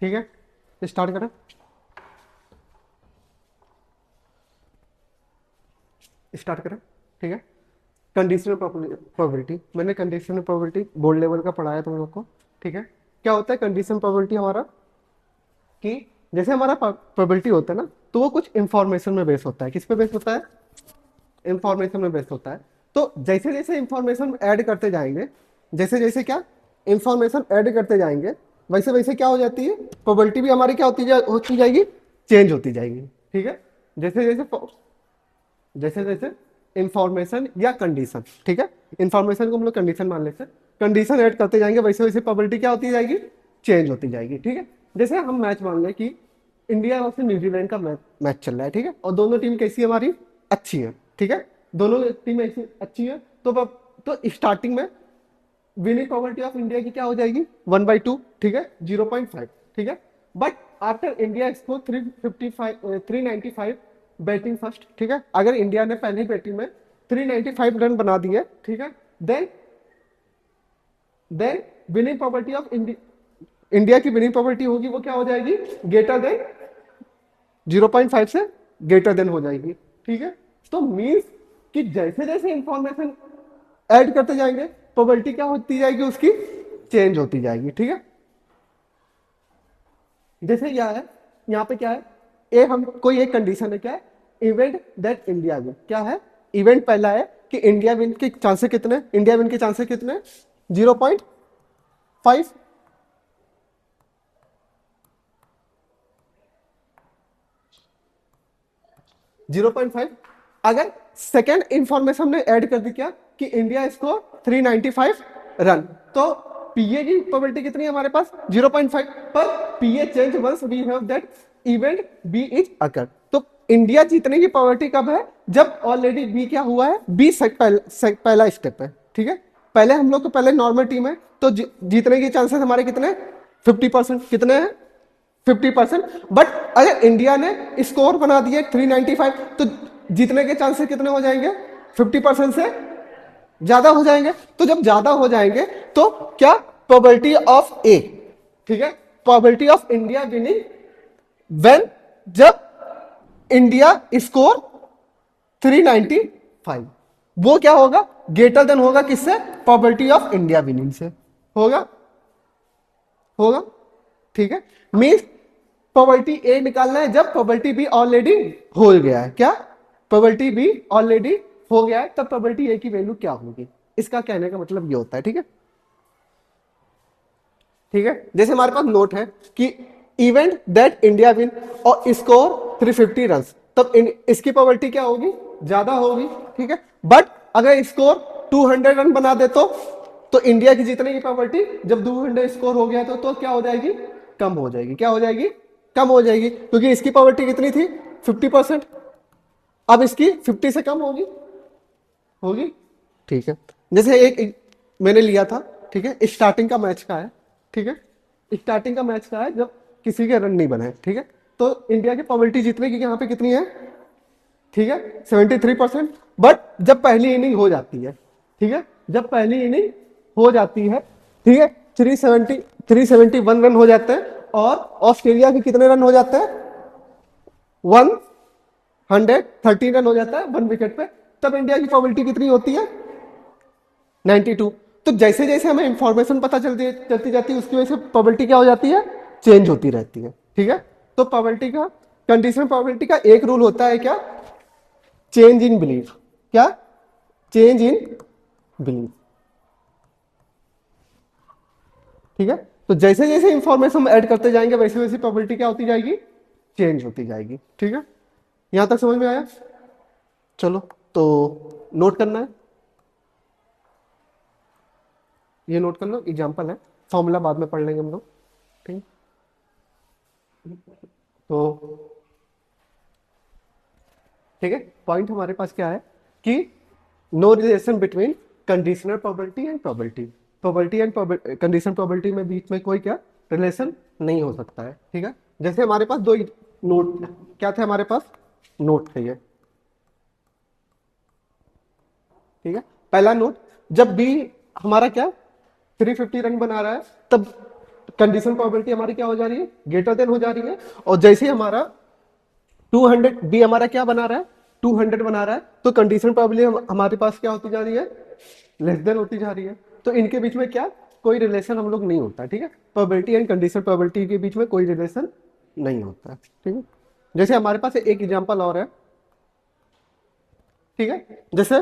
ठीक है, स्टार्ट करें। स्टार्ट करें। ठीक है, कंडीशनल प्रोबेबिलिटी, मैंने कंडीशनल प्रोबेबिलिटी बोर्ड लेवल का पढ़ाया तुम लोग को। ठीक है, क्या होता है कंडीशनल प्रोबेबिलिटी हमारा, कि जैसे हमारा प्रोबेबिलिटी होता है ना, तो वो कुछ इंफॉर्मेशन में बेस होता है। किस पे बेस होता है? इंफॉर्मेशन में बेस होता है। तो जैसे जैसे इंफॉर्मेशन ऐड करते जाएंगे, जैसे जैसे क्या इंफॉर्मेशन ऐड करते जाएंगे, वैसे वैसे क्या हो जाती है, प्रोबेबिलिटी भी हमारी क्या होती जाएगी, चेंज होती जाएगी। ठीक है, जैसे जैसे जैसे जैसे इंफॉर्मेशन या कंडीशन, ठीक है, इंफॉर्मेशन को हम लोग कंडीशन मान लेते हैं, कंडीशन ऐड करते जाएंगे, वैसे वैसे प्रोबेबिलिटी क्या होती जाएगी, चेंज होती जाएगी। ठीक है, जैसे हम मैच मान लें कि इंडिया और न्यूजीलैंड का मैच चल रहा है। ठीक है, और दोनों टीम कैसी है हमारी, अच्छी है। ठीक है, दोनों टीम ऐसी अच्छी है, तो स्टार्टिंग में विनिंग प्रोबेबिलिटी ऑफ इंडिया की क्या हो जाएगी, 1/2। ठीक है, 0.5। ठीक है, but after India score 355 395 batting first. ठीक है, अगर इंडिया ने पहली बैटिंग में 395 रन बना दिए, ठीक है, then then winning probability of India की विनिंग प्रोबेबिलिटी होगी, वो क्या हो जाएगी, ग्रेटर देन 0.5 से ग्रेटर देन हो जाएगी। ठीक है, तो मीन्स कि जैसे जैसे इंफॉर्मेशन ऐड करते जाएंगे, प्रोबेबिलिटी क्या होती जाएगी, उसकी चेंज होती जाएगी। ठीक है, जैसे क्या है, यहाँ पे क्या है, हम कोई एक कंडीशन है, क्या है, इवेंट दैट इंडिया विन। क्या है, इवेंट पहला है कि इंडिया विन के चांसेस कितने, इंडिया विन के चांसेस कितने, 0.5। 0.5। अगर सेकेंड इंफॉर्मेशन हमने ऐड कर दी क्या, कि इंडिया स्कोर 395 रन, तो पीए की प्रोबेबिलिटी कितनी है हमारे पास, 0.5। पर P A change once we have that event B is occur. तो इंडिया जीतने की प्रोबेबिलिटी कब है, जब ऑलरेडी बी क्या हुआ है, बी पहला स्टेप है। ठीक है, पहले हम लोग तो पहले नॉर्मल टीम है, तो जीतने के चांसेस हमारे कितने, 50%। कितने हैं, 50%। बट अगर इंडिया ने स्कोर बना दिए 395, तो जीतने के चांसेस कितने हो जाएंगे, 50% से ज्यादा हो जाएंगे। तो जब ज्यादा हो जाएंगे, तो क्या, प्रोबेबिलिटी ऑफ ए, ठीक है, probability of India winning when, जब इंडिया स्कोर 395, वो क्या होगा, ग्रेटर देन होगा किससे, प्रोबेबिलिटी ऑफ इंडिया विनिंग से होगा। होगा, ठीक है, मीन्स प्रोबेबिलिटी ए निकालना है जब प्रोबेबिलिटी बी ऑलरेडी हो गया है। क्या, प्रोबेबिलिटी बी ऑलरेडी हो गया है, तब प्रोबेबिलिटी ए की वैल्यू क्या होगी, इसका कहने का मतलब ये होता है। ठीक है, ठीक है, जैसे हमारे पास नोट है कि इवेंट दैट इंडिया विन और स्कोर 350 रन, तब इसकी प्रोबेबिलिटी क्या होगी, ज्यादा होगी। ठीक है, बट अगर स्कोर 200 रन बना दे, तो इंडिया की जीतने की प्रोबेबिलिटी जब 200 स्कोर हो गया तो क्या हो जाएगी, कम हो जाएगी। क्या हो जाएगी, कम हो जाएगी, क्योंकि इसकी प्रोबेबिलिटी कितनी थी, 50%। अब इसकी 50 से कम होगी। होगी, ठीक है, जैसे एक मैंने लिया था। ठीक है, स्टार्टिंग का मैच का है। ठीक है, स्टार्टिंग का मैच का है, जब किसी के रन नहीं बने। ठीक है, तो इंडिया की प्रोबेबिलिटी जीतने की यहाँ पे कितनी है, ठीक है, 73%। बट जब पहली इनिंग हो जाती है, ठीक है, जब पहली इनिंग हो जाती है, ठीक है, 371 रन हो जाते हैं, और ऑस्ट्रेलिया के कितने रन हो जाते हैं, 113 रन हो जाता है 1 विकेट पे, तब इंडिया की प्रोबेबिलिटी कितनी होती है, 92। तो जैसे जैसे हमें इंफॉर्मेशन पता चलती जाती है, उसकी वजह से प्रोबेबिलिटी क्या हो जाती है, चेंज होती रहती है। ठीक है, तो प्रोबेबिलिटी का, कंडीशनल प्रोबेबिलिटी का एक रूल होता है, क्या, चेंज इन बिलीफ। क्या, चेंज इन बिलीफ। ठीक है, तो जैसे जैसे इंफॉर्मेशन हम ऐड करते जाएंगे, वैसे वैसे प्रोबेबिलिटी क्या होती जाएगी, चेंज होती जाएगी। ठीक है, यहां तक समझ में आया। चलो, तो नोट करना है, ये नोट कर लो, एग्जांपल है, फॉर्मूला बाद में पढ़ लेंगे हम लोग। ठीक, तो ठीक है, पॉइंट हमारे पास क्या है, कि no relation between conditional probability and probability, probability and condition probability में बीच में कोई क्या रिलेशन नहीं हो सकता है। ठीक है, जैसे हमारे पास दो नोट, क्या थे हमारे पास, नोट थे ये। ठीक है, पहला नोट, जब बी हमारा क्या 350 रन बना रहा है, तब कंडीशन प्रोबेबिलिटी हमारी क्या हो जा रही है, ग्रेटर देन हो जा रही है। और जैसे ही हमारा 200 बी हमारा क्या बना रहा है, 200 बना रहा है, तो कंडीशन प्रोबेबिलिटी हमारे पास क्या होती जा रही है, लेस देन होती जा रही है। तो इनके बीच में क्या कोई रिलेशन हम लोग नहीं होता, ठीक है। प्रोबेबिलिटी एंड कंडीशन प्रोबेबिलिटी के बीच में कोई रिलेशन नहीं होता, ठीक है। जैसे हमारे पास एक एग्जांपल और है, ठीक है। जैसे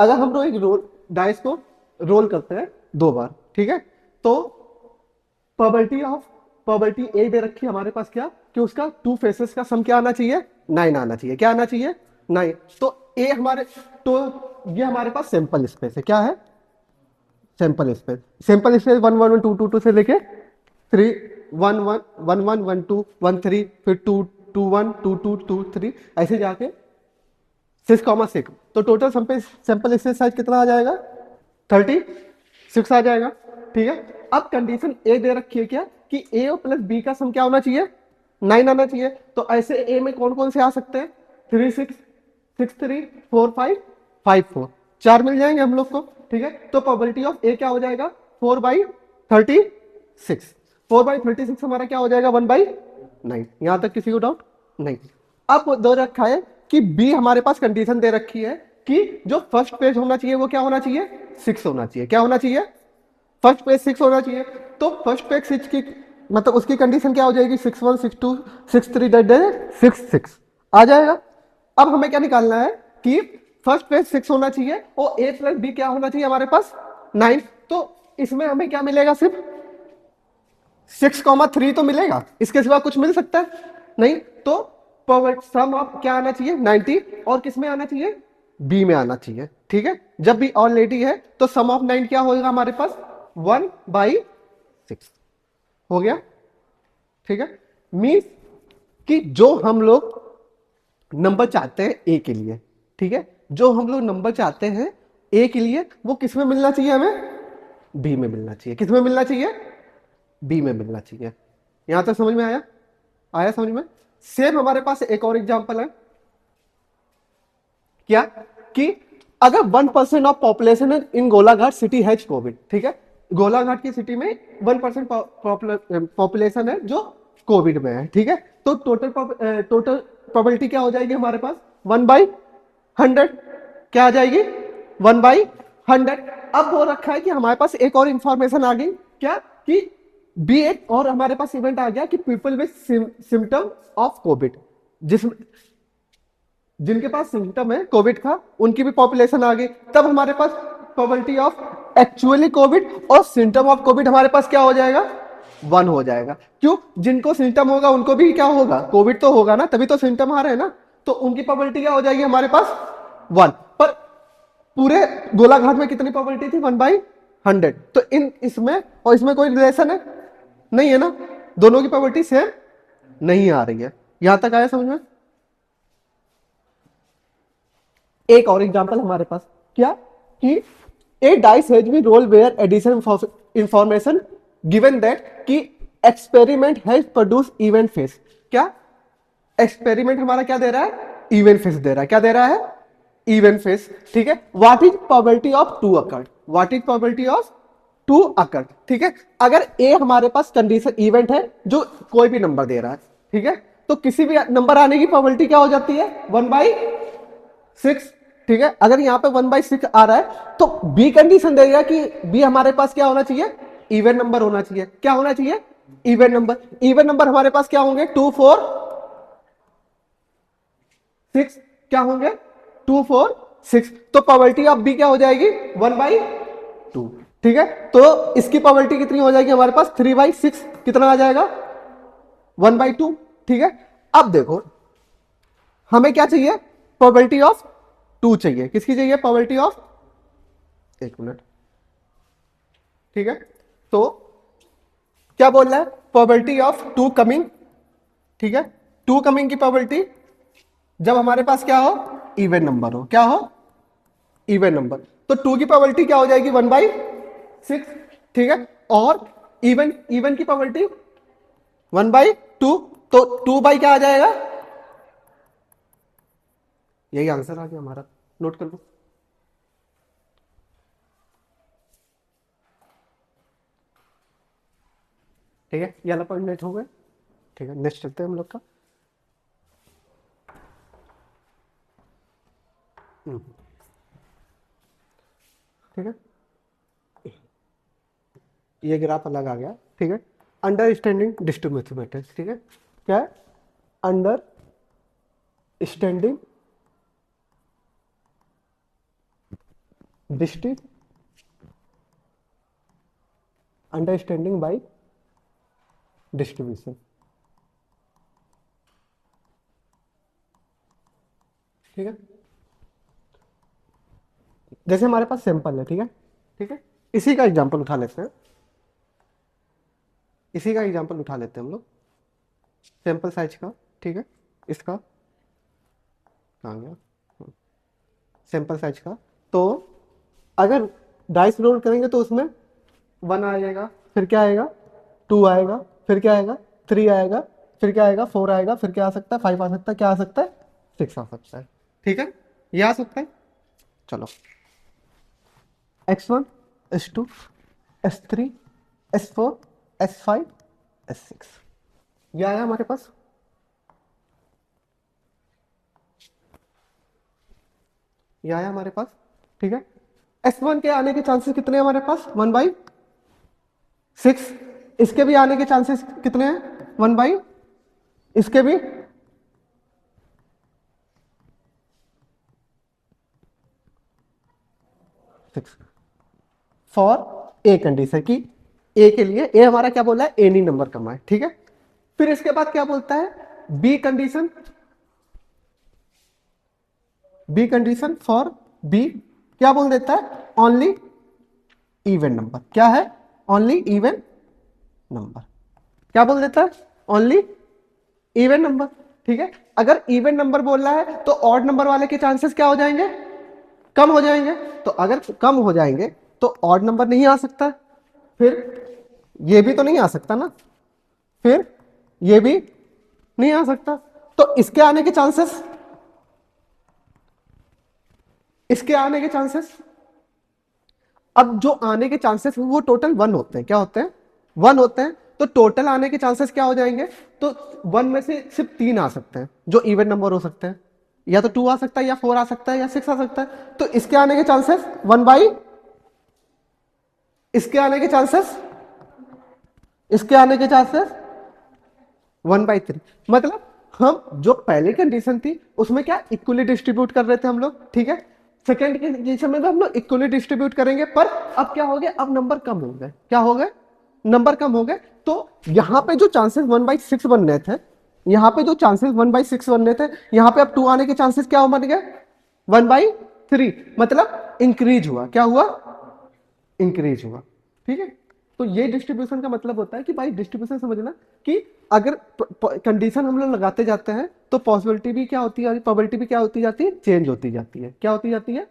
अगर हम लोग एक रोल डाइस को रोल करते हैं 2 बार, ठीक है, तो प्रोबेबिलिटी ए दे रखी है हमारे पास क्या कि उसका 2 फेसेस का सम क्या आना चाहिए, 9 आना चाहिए। क्या आना चाहिए, 9। तो ए हमारे, तो ये हमारे पास सैंपल स्पेस है, क्या है, सैंपल स्पेस। सैंपल स्पेस 1 1 1 2 2 2 से लेके 3 1 1 1 1 1 2 1 3, फिर 2 2 1 2 2 2 3, ऐसे जाके 6,6। तो टोटल सैंपल स्पेस साइज कितना आ जाएगा, 36 आ जाएगा, ठीक है। अब कंडीशन ए दे रखी है क्या कि ए और प्लस बी का सम क्या होना चाहिए, 9 आना चाहिए। तो ऐसे ए में कौन कौन से आ सकते हैं, 3 6 6 3 4 5 5 4, 4 मिल जाएंगे हम लोग को, ठीक है। तो प्रोबेबिलिटी ऑफ ए क्या हो जाएगा, 4/36। 4/36 हमारा क्या हो जाएगा, 1/9। यहां तक किसी को डाउट नहीं। अब दो रखा है कि बी हमारे पास कंडीशन दे रखी है कि जो फर्स्ट पेज होना चाहिए वो क्या होना चाहिए, 6 होना चाहिए। क्या होना चाहिए, फर्स्ट पेज 6 होना चाहिए। तो फर्स्ट पेज 6 की मतलब उसकी कंडीशन क्या हो जाएगी, 6 1 6 2 6 3 6 6 आ जाएगा। अब हमें क्या निकालना है कि फर्स्ट पेज 6 होना चाहिए और ए प्लस बी क्या होना चाहिए हमारे पास, 9। तो इसमें हमें क्या मिलेगा, सिर्फ 6,3 तो मिलेगा, इसके सिवा कुछ मिल सकता है नहीं। तो सम ऑफ क्या आना चाहिए, 90। और किस में आना चाहिए, बी में आना चाहिए, ठीक है। जब बी ऑलरेडी है तो सम ऑफ 9 क्या होगा हमारे पास, 1/6 हो गया, ठीक है। मीन्स कि जो हम लोग नंबर चाहते हैं ए के लिए, ठीक है, जो हम लोग नंबर चाहते हैं ए के लिए वो किस में मिलना चाहिए, हमें बी में मिलना चाहिए। किस में मिलना चाहिए, बी में मिलना चाहिए। यहां तक समझ में आया, आया समझ में। सेम हमारे पास एक और एग्जांपल है, क्या कि अगर 1% of population in Golaghat city has Covid, ठीक है, गोलाघाट की सिटी में 1% पॉपुलेशन है जो कोविड में है, ठीक है। तो टोटल प्रोबेबिलिटी क्या हो जाएगी हमारे पास, 1/100। क्या आ जाएगी, 1/100। अब वो रखा है कि हमारे पास एक और इंफॉर्मेशन आ गई, क्या कि बी एक और हमारे पास इवेंट आ गया कि people with symptom of Covid, जिसमें जिनके पास सिम्टम है कोविड का उनकी भी पॉपुलेशन आ गई। तब हमारे पास प्रोबेबिलिटी ऑफ एक्चुअली कोविड और सिम्टम ऑफ कोविड हमारे पास क्या हो जाएगा, 1 हो जाएगा। क्यों, जिनको सिम्टम होगा उनको भी क्या होगा, कोविड तो होगा ना, तभी तो सिम्टम आ रहे हैं ना। तो उनकी प्रोबेबिलिटी क्या हो जाएगी हमारे पास, 1। पर पूरे गोलाघाट में कितनी प्रोबेबिलिटी थी, 1/100। तो इन इसमें और इसमें कोई रिलेशन है नहीं है ना, दोनों की प्रोबेबिलिटी सेम नहीं आ रही है। यहां तक आया समझ में। एक और एग्जांपल हमारे पास, क्या कि a dice has been roll where addition information given that कि experiment has produce event face. क्या एक्सपेरिमेंट हमारा क्या दे रहा है, इवेंट फेस दे रहा है। क्या दे रहा है, इवेंट फेस, ठीक है। What is probability of 2 occurred, what is probability of 2 occurred, ठीक है। अगर ए हमारे पास कंडीशन इवेंट है जो कोई भी नंबर दे रहा है, ठीक है, तो किसी भी नंबर आने की प्रोबेबिलिटी क्या हो जाती है, 1/6, ठीक है। अगर यहां पे 1/6 आ रहा है तो बी कंडीशन देगा कि बी हमारे पास क्या होना चाहिए, इवन नंबर होना चाहिए। क्या होना चाहिए, इवन नंबर। इवन नंबर हमारे पास क्या होंगे, 2 4 6, क्या होंगे, 2 4 6। तो प्रोबेबिलिटी ऑफ बी क्या हो जाएगी, 1/2, ठीक है। तो इसकी प्रोबेबिलिटी कितनी हो जाएगी हमारे पास, 3/6 कितना आ जाएगा, 1/2, ठीक है। अब देखो हमें क्या चाहिए, प्रोबेबिलिटी ऑफ 2 चाहिए। किसकी चाहिए, प्रोबेबिलिटी ऑफ, एक मिनट, ठीक है। तो क्या बोल रहा है, प्रोबेबिलिटी ऑफ 2 कमिंग, ठीक है। 2 कमिंग की प्रोबेबिलिटी जब हमारे पास क्या हो, इवन नंबर हो। क्या हो, इवन नंबर। तो 2 की प्रोबेबिलिटी क्या हो जाएगी, 1/6, ठीक है। और इवन इवन की प्रोबेबिलिटी 1/2। तो 2 बाई क्या आ जाएगा, यही आंसर आ गया हमारा, नोट कर लो। ठीक है, ये वाला पॉइंट हो गया। ठीक है, नेक्स्ट चलते हैं हम लोग का। ठीक है, ये ग्राफ अलग आ गया। ठीक है, अंडरस्टैंडिंग डिस्ट्रीब्यूटिव मैट्रिक्स। ठीक है, क्या है understanding distributive, understanding by distribution. ठीक है, जैसे हमारे पास सैंपल है। ठीक है, ठीक है, इसी का एग्जांपल उठा लेते हैं, इसी का एग्जांपल उठा लेते हैं हम लोग, सैंपल साइज का। ठीक है, इसका कहाँ गया, सैंपल साइज का। तो अगर डाइस रोल करेंगे तो उसमें 1 आ जाएगा, फिर क्या आएगा 2 आएगा, फिर क्या आएगा 3 आएगा, फिर क्या आएगा 4 आएगा, फिर क्या आ सकता है 5 आ सकता है, क्या आ सकता है 6 आ सकता है। ठीक है, ये आ सकता है। चलो, x1 s2 s3 s4 s5 s6, ये आया हमारे पास। ये आया हमारे पास। ठीक है, S1 के आने के चांसेस कितने हैं हमारे पास 1/6। इसके भी आने के चांसेस कितने हैं 1/, इसके भी। फॉर ए कंडीशन की, ए के लिए, ए हमारा क्या बोला है एनी नंबर कम है। ठीक है, फिर इसके बाद क्या बोलता है B condition, B condition for B क्या बोल देता है ओनली इवन नंबर। क्या है ओनली इवन नंबर, क्या बोल देता है ओनली इवन नंबर। ठीक है, अगर इवन नंबर बोल रहा है तो ऑड नंबर वाले के चांसेस क्या हो जाएंगे कम हो जाएंगे। तो अगर कम हो जाएंगे तो ऑड नंबर नहीं आ सकता, फिर ये भी तो नहीं आ सकता ना, फिर ये भी नहीं आ सकता। तो इसके आने के चांसेस, इसके आने के चांसेस, अब जो आने के चांसेस वो टोटल 1 होते हैं। क्या होते हैं 1 होते हैं। तो टोटल आने के चांसेस क्या हो जाएंगे, तो 1 में से सिर्फ 3 आ सकते हैं जो इवन नंबर हो सकते हैं, या तो 2 आ सकता है, या 4 आ सकता है, या 6 आ सकता है। तो इसके आने के चांसेस 1/, इसके आने के चांसेस, इसके आने के चांसेस 1/3। मतलब हम जो पहली कंडीशन थी उसमें क्या इक्वली डिस्ट्रीब्यूट कर रहे थे हम लोग। ठीक है, सेकेंड कंडीशन में भी हम लोग इक्वली डिस्ट्रीब्यूट करेंगे, पर अब क्या हो गया, अब नंबर कम हो गए। क्या हो गए, नंबर कम हो गए। तो यहां पे जो चांसेस 1/6 बनने थे, यहां पे जो चांसेस 1/6 बनने थे, यहां पे अब 2 आने के चांसेस क्या बन गए 1/3। मतलब इंक्रीज हुआ, क्या हुआ इंक्रीज हुआ। ठीक है, तो ये डिस्ट्रीब्यूशन का मतलब होता है कि भाई डिस्ट्रीब्यूशन समझना कि अगर कंडीशन हम लोग लगाते जाते हैं तो पॉसिबिलिटी भी क्या होती है, प्रोबेबिलिटी भी क्या होती जाती है चेंज होती जाती है। क्या होती जाती है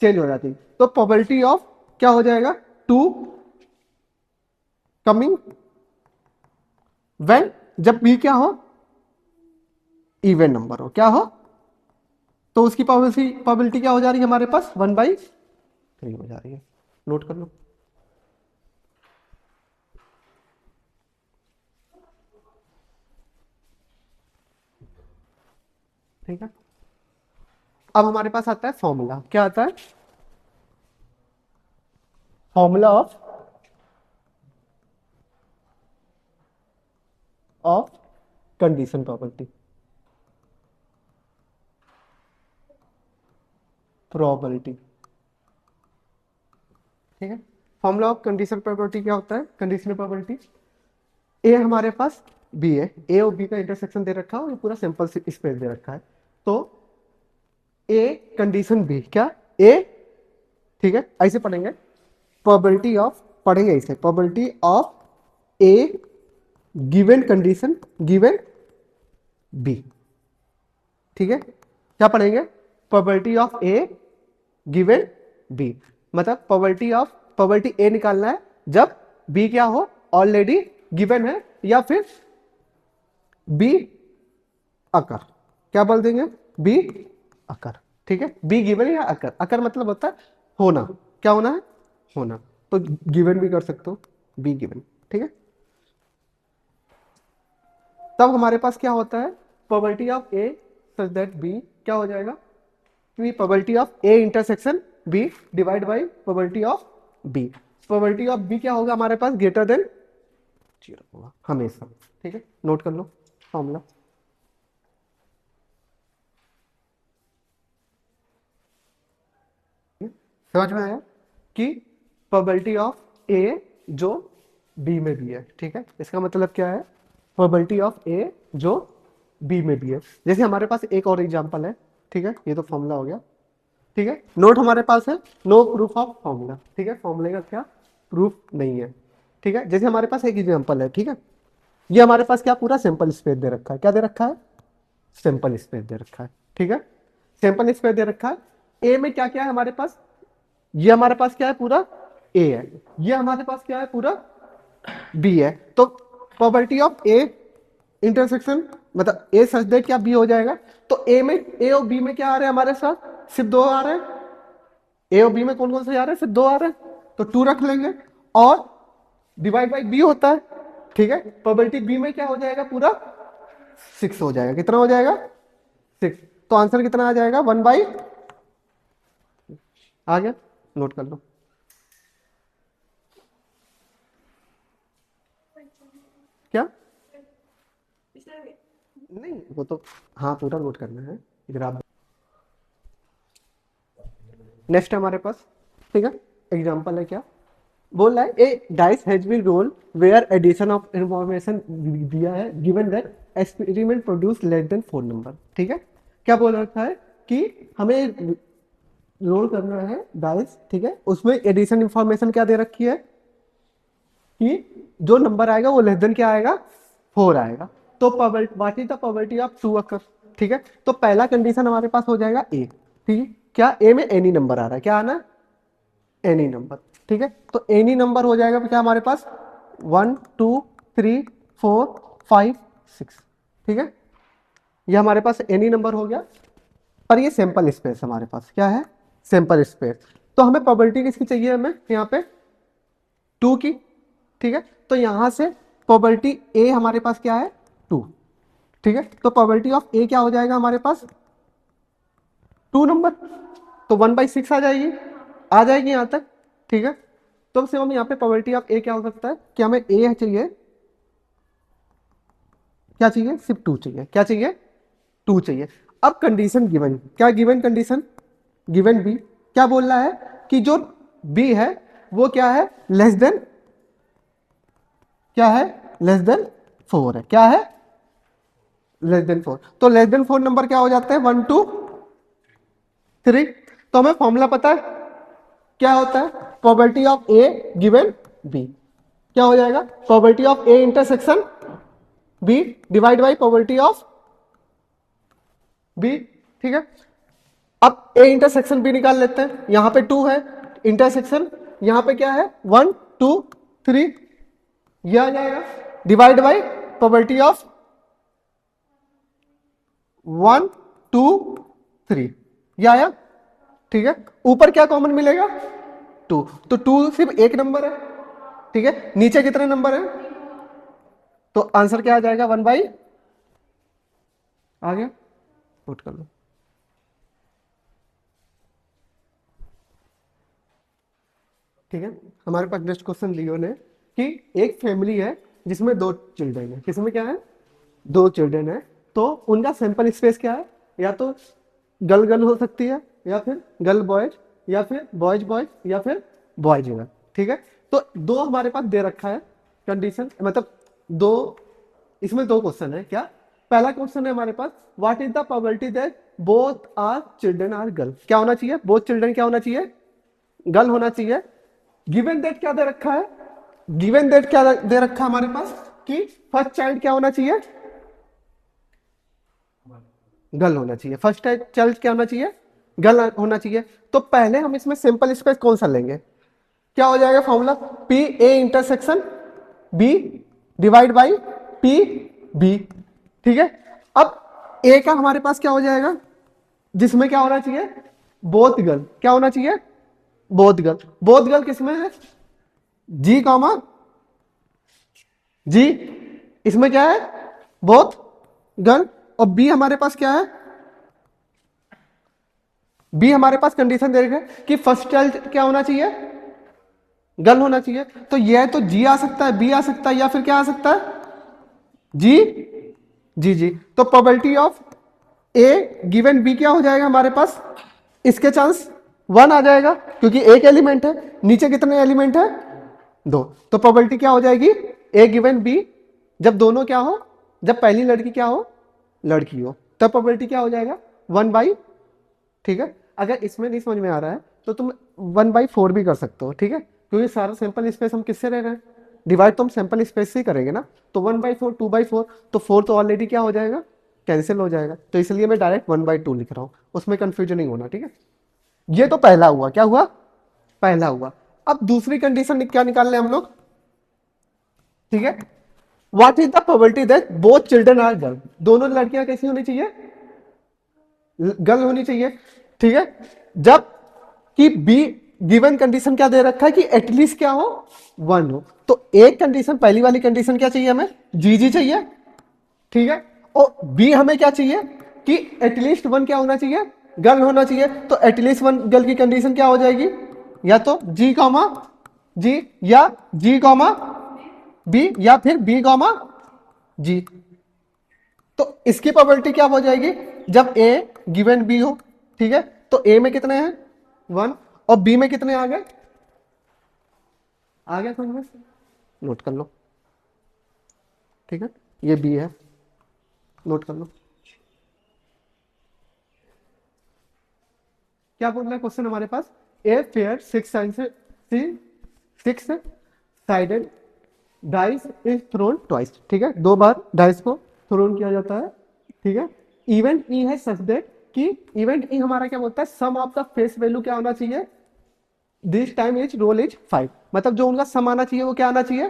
चेंज हो जाती है। तो प्रोबेबिलिटी ऑफ क्या हो जाएगा 2 कमिंग व्हेन, जब बी क्या हो इवन नंबर हो, क्या हो, तो उसकी प्रोबेबिलिटी क्या हो जा रही है हमारे पास 1/3 हो जा रही है। नोट कर लो। ठीक है, अब हमारे पास आता है फॉर्मूला। क्या आता है formula of condition property, probability. ठीक है, फॉर्मूला ऑफ कंडीशन प्रॉपर्टी क्या होता है, कंडीशनल प्रॉपर्टी, ए हमारे पास बी है, ए और बी का इंटरसेक्शन दे रखा है और ये पूरा सिंपल स्पेस दे रखा है। तो ए कंडीशन बी क्या ए, ठीक है, ऐसे पढ़ेंगे प्रोबेबिलिटी ऑफ, पढ़ेंगे इसे probability of A given condition given B. ठीक है, क्या पढ़ेंगे probability of A given B, मतलब प्रोबेबिलिटी ए निकालना है जब बी क्या हो ऑलरेडी गिवन है, या फिर बी अकर, क्या बोल देंगे बी अकर। ठीक है, बी गिवन या अकर, अकर मतलब होता है होना, क्या होना है होना। तो गिवन भी कर सकते हो बी गिवन। ठीक है, तब हमारे पास क्या होता है, probability of A such that B क्या हो जाएगा, कि probability of A intersection B divide by probability of B. Probability of B क्या होगा हमारे पास, ग्रेटर देन 0 होगा हमेशा। ठीक है, नोट कर लो फॉर्मूला। समझ में आया कि प्रोबेबिलिटी ऑफ ए जो बी में भी है। ठीक है, इसका मतलब क्या है, प्रोबेबिलिटी ऑफ ए जो बी में भी है। जैसे हमारे पास एक और एग्जांपल है। ठीक है, ये तो फॉर्मूला हो गया। ठीक है, नोट हमारे पास है नो प्रूफ ऑफ फॉर्मूला। ठीक है, फॉर्मूले का क्या प्रूफ नहीं है। ठीक है, जैसे हमारे पास एक एग्जांपल है। ठीक है, ये हमारे पास क्या पूरा सैंपल स्पेस दे रखा है, क्या दे रखा है, सैंपल स्पेस दे रखा है। ठीक है, सैंपल स्पेस दे रखा है। ए में क्या क्या है हमारे पास, ये हमारे पास क्या है पूरा ए है, ये हमारे पास क्या है पूरा बी है। तो प्रोबेबिलिटी ऑफ ए इंटरसेक्शन मतलब ए सच दैट क्या बी हो जाएगा। तो ए में, ए और बी में क्या आ रहे हैं हमारे साथ, सिर्फ 2 आ रहे हैं। ए और बी में कौन कौन से आ रहे हैं, सिर्फ 2 आ रहे हैं, तो 2 रख लेंगे और डिवाइड बाई बी होता है। ठीक है, प्रोबेबिलिटी बी में क्या हो जाएगा पूरा 6 हो जाएगा। कितना हो जाएगा 6। तो आंसर कितना आ जाएगा 1 बाई, आ गया, नोट कर लो। क्या नहीं, वो तो हाँ पूरा नोट करना है। इधर आप नेक्स्ट है हमारे पास। ठीक है, एग्जांपल है क्या बोल रहा है, a dice has been roll where addition of information दिया है given that experiment produce less than 4 number. ठीक है, क्या बोल रखा है कि हमें रोल करना है डाइस। ठीक है, उसमें एडिशन इंफॉर्मेशन क्या दे रखी है कि जो नंबर आएगा वो लेस देन क्या आएगा 4 आएगा। तो what is the probability of 2 अकर। ठीक है, तो पहला कंडीशन हमारे पास हो जाएगा ए। ठीक है, क्या ए में एनी नंबर आ रहा है, क्या आना एनी नंबर। ठीक है, तो एनी नंबर हो जाएगा क्या हमारे पास 1 2 3 4 5 6। ठीक है, ये हमारे पास एनी नंबर हो गया। पर ये सैंपल स्पेस हमारे पास क्या है, सैंपल स्पेस। तो हमें प्रोबेबिलिटी किसकी चाहिए, हमें यहाँ पे 2 की। ठीक है, तो यहां से प्रोबेबिलिटी ए हमारे पास क्या है 2। ठीक है, तो प्रोबेबिलिटी ऑफ ए क्या हो जाएगा हमारे पास 2 नंबर, तो 1/6 आ जाएगी यहां तक। ठीक है, तो अब हम यहाँ पे प्रोबेबिलिटी ऑफ ए क्या हो सकता है कि हमें ए चाहिए, क्या चाहिए सिर्फ 2 चाहिए, क्या चाहिए 2 चाहिए। अब कंडीशन गिवन, क्या गिवन कंडीशन, गिवन बी क्या बोल रहा है कि जो बी है वो क्या है लेस देन, क्या है लेस देन 4 है, क्या है लेस देन 4। तो लेस देन 4 नंबर क्या हो जाता है 1 2 3। तो हमें फॉर्मूला पता है क्या होता है, probability of A given B क्या हो जाएगा, probability of A intersection B divide by probability of B. ठीक है, अब ए इंटरसेक्शन बी निकाल लेते हैं। यहां पे 2 है इंटरसेक्शन, यहां पे क्या है 1 2 3, ये आ जाएगा डिवाइड बाई प्रोबेबिलिटी ऑफ 1 2 3, ये आया। ठीक है, ऊपर क्या कॉमन मिलेगा 2, तो 2 सिर्फ एक नंबर है। ठीक है, नीचे कितने नंबर है, तो आंसर क्या आ जाएगा 1 बाई, आ गया, नोट कर लो। ठीक है, हमारे पास नेक्स्ट क्वेश्चन लियो ने कि एक फैमिली है जिसमें 2 चिल्ड्रन है। किसमें क्या है 2 चिल्ड्रन है, तो उनका सैंपल स्पेस क्या है, या तो गर्ल गर्ल हो सकती है, या फिर गर्ल बॉयज, या फिर बॉयज बॉयज, या फिर बॉयज गर्ल। ठीक है, तो 2 हमारे पास दे रखा है कंडीशन, मतलब 2, इसमें 2 क्वेश्चन है। क्या पहला क्वेश्चन है हमारे पास what is the probability that both are children are girl, क्या होना चाहिए बोथ चिल्ड्रन क्या होना चाहिए गर्ल होना चाहिए। गिवन दैट क्या दे रखा है, गिवन दैट क्या दे रखा है हमारे पास कि फर्स्ट चाइल्ड क्या होना चाहिए गर्ल होना चाहिए, फर्स्ट चाइल्ड क्या होना चाहिए गर्ल होना चाहिए। तो पहले हम इसमें सिंपल स्पेस कौन सा लेंगे, क्या हो जाएगा formula P A intersection B divide by P B. ठीक है, अब ए का हमारे पास क्या हो जाएगा, जिसमें क्या होना चाहिए बोथ गर्ल, क्या होना चाहिए बोथ गर्ल। बोथ गर्ल किसमें है जी कॉमा जी, इसमें क्या है बोथ गर्ल, और बी हमारे पास क्या है, बी हमारे पास कंडीशन दे रखा है कि फर्स्ट चाइल्ड क्या होना चाहिए, गर्ल होना चाहिए। तो यह तो जी आ सकता है, बी आ सकता है, या फिर क्या आ सकता है, जी, जी। तो probability of A given B क्या हो जाएगा हमारे पास, इसके चांस 1 आ जाएगा, क्योंकि एक एलिमेंट है, नीचे कितने एलिमेंट है, 2। तो प्रोबेबिलिटी क्या हो जाएगी, ए गिवन बी, जब दोनों क्या हो, जब पहली लड़की क्या हो, लड़की हो, तब प्रोबेबिलिटी क्या हो जाएगा, 1/, ठीक है। अगर इसमें नहीं समझ में आ रहा है तो तुम 1/4 भी कर सकते हो, ठीक है, क्योंकि सारा सैंपल स्पेस हम किससे रह रहे हैं, डिवाइड तो हम सैंपल स्पेस से ही करेंगे ना। तो 1/4, 2/4, तो 4 तो ऑलरेडी क्या हो जाएगा, कैंसिल हो जाएगा, तो इसलिए मैं डायरेक्ट 1/2 लिख रहा हूँ, उसमें कंफ्यूजन नहीं होना, ठीक है। ये तो पहला हुआ, क्या हुआ, पहला हुआ। अब दूसरी कंडीशन क्या निकाल रहे हैं हम लोग, ठीक है, what is the probability that both children are girl, दोनों लड़कियां कैसी होनी चाहिए, गर्ल होनी चाहिए, ठीक है। जब कि बी गिवन कंडीशन क्या दे रखा है कि एटलीस्ट क्या हो, 1 हो, तो एक कंडीशन, पहली वाली कंडीशन क्या चाहिए हमें, जी चाहिए, ठीक है। और बी हमें क्या चाहिए कि एटलीस्ट 1 क्या होना चाहिए, गर्ल होना चाहिए। तो एटलीस्ट 1 गर्ल की कंडीशन क्या हो जाएगी, या तो जी कॉमा जी, या जी कॉमा बी, या फिर बी कॉमा जी। तो इसकी प्रोबेबिलिटी क्या हो जाएगी, जब ए गिवन बी हो, ठीक है, तो ए में कितने हैं, 1, और बी में कितने आ गया समझ में, नोट कर लो, ठीक है, ये बी है, नोट कर लो। क्या बोल रहा है क्वेश्चन हमारे पास, a fair 6 sided dice is thrown twice, ठीक है, 2 बार डाइस को थ्रोन किया जाता है, ठीक है। इवेंट ई है सच दैट कि इवेंट ई हमारा क्या बोलता है, sum of the face value क्या होना चाहिए, this time is roll is 5, मतलब जो उनका सम आना चाहिए वो क्या आना चाहिए,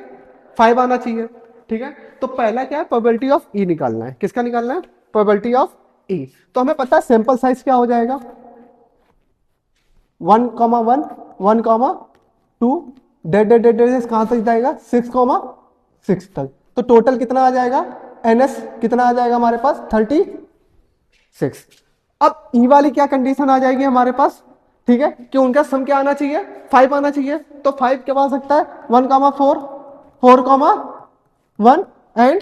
5 आना चाहिए, ठीक है। तो पहला क्या है, प्रोबेबिलिटी ऑफ ई निकालना है, किसका निकालना है, प्रोबेबिलिटी ऑफ ई। तो हमें पता है सैंपल साइज क्या हो जाएगा, 1,1, 1,2, डेड डेड डेड डेड कहां तक जाएगा, 6,6 तक। तो टोटल कितना आ जाएगा, एनएस कितना आ जाएगा हमारे पास, 36। अब ई वाली क्या कंडीशन आ जाएगी हमारे पास, ठीक है, कि उनका सम क्या आना चाहिए, 5 आना चाहिए। तो 5 क्या आ सकता है, 1,4, 4,1 एंड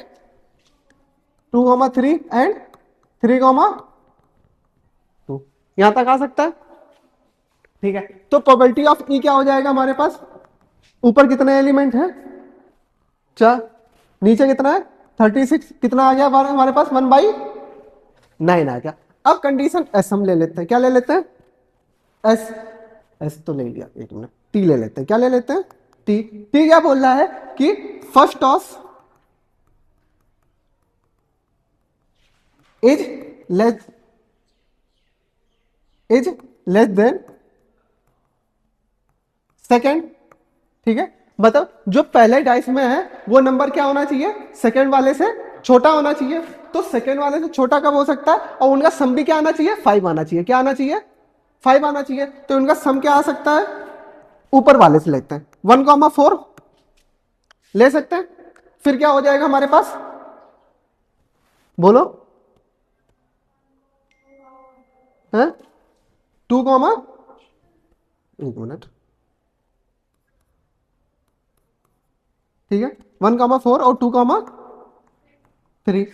2,3 एंड 3,2, यहां तक आ सकता है, ठीक है। तो प्रोबेबिलिटी ऑफ ई क्या हो जाएगा हमारे पास, ऊपर कितने एलिमेंट है, 4, नीचे कितना है, 36, कितना आ गया हमारे पास, 1/9 आ गया। अब कंडीशन एस हम ले लेते हैं, क्या ले लेते हैं, एस, एस तो ले लिया, एक मिनट, टी ले लेते हैं, क्या ले लेते हैं, टी। टी क्या बोल रहा है कि first toss is less than second, ठीक है, मतलब जो पहले डाइस में है वो नंबर क्या होना चाहिए, सेकेंड वाले से छोटा होना चाहिए। तो सेकेंड वाले से छोटा कब हो सकता है, और उनका सम भी क्या आना चाहिए, 5 आना चाहिए, क्या आना चाहिए, 5 आना चाहिए। तो उनका सम क्या आ सकता है, ऊपर वाले से लेते हैं, 1,4 ले सकते हैं। फिर क्या हो जाएगा हमारे पास, बोलो, है 2, एक मिनट, ठीक है, 1,4 और 2,3,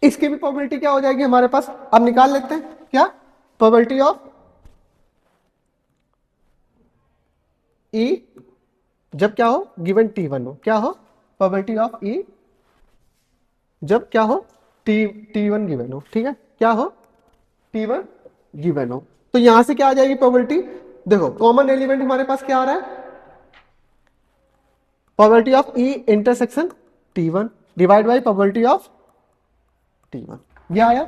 इसकी भी प्रोबेबिलिटी क्या हो जाएगी हमारे पास, अब निकाल लेते हैं, क्या, प्रोबेबिलिटी ऑफ ई जब क्या हो, गिवन T1 हो, क्या हो, प्रोबेबिलिटी ऑफ ई जब क्या हो, T1 गिवन हो, ठीक है, क्या हो, T1 गिवन हो। तो यहां से क्या आ जाएगी प्रोबेबिलिटी, देखो कॉमन एलिमेंट हमारे पास क्या आ रहा है, probability of E intersection T1 divide by probability of T1, ये आया,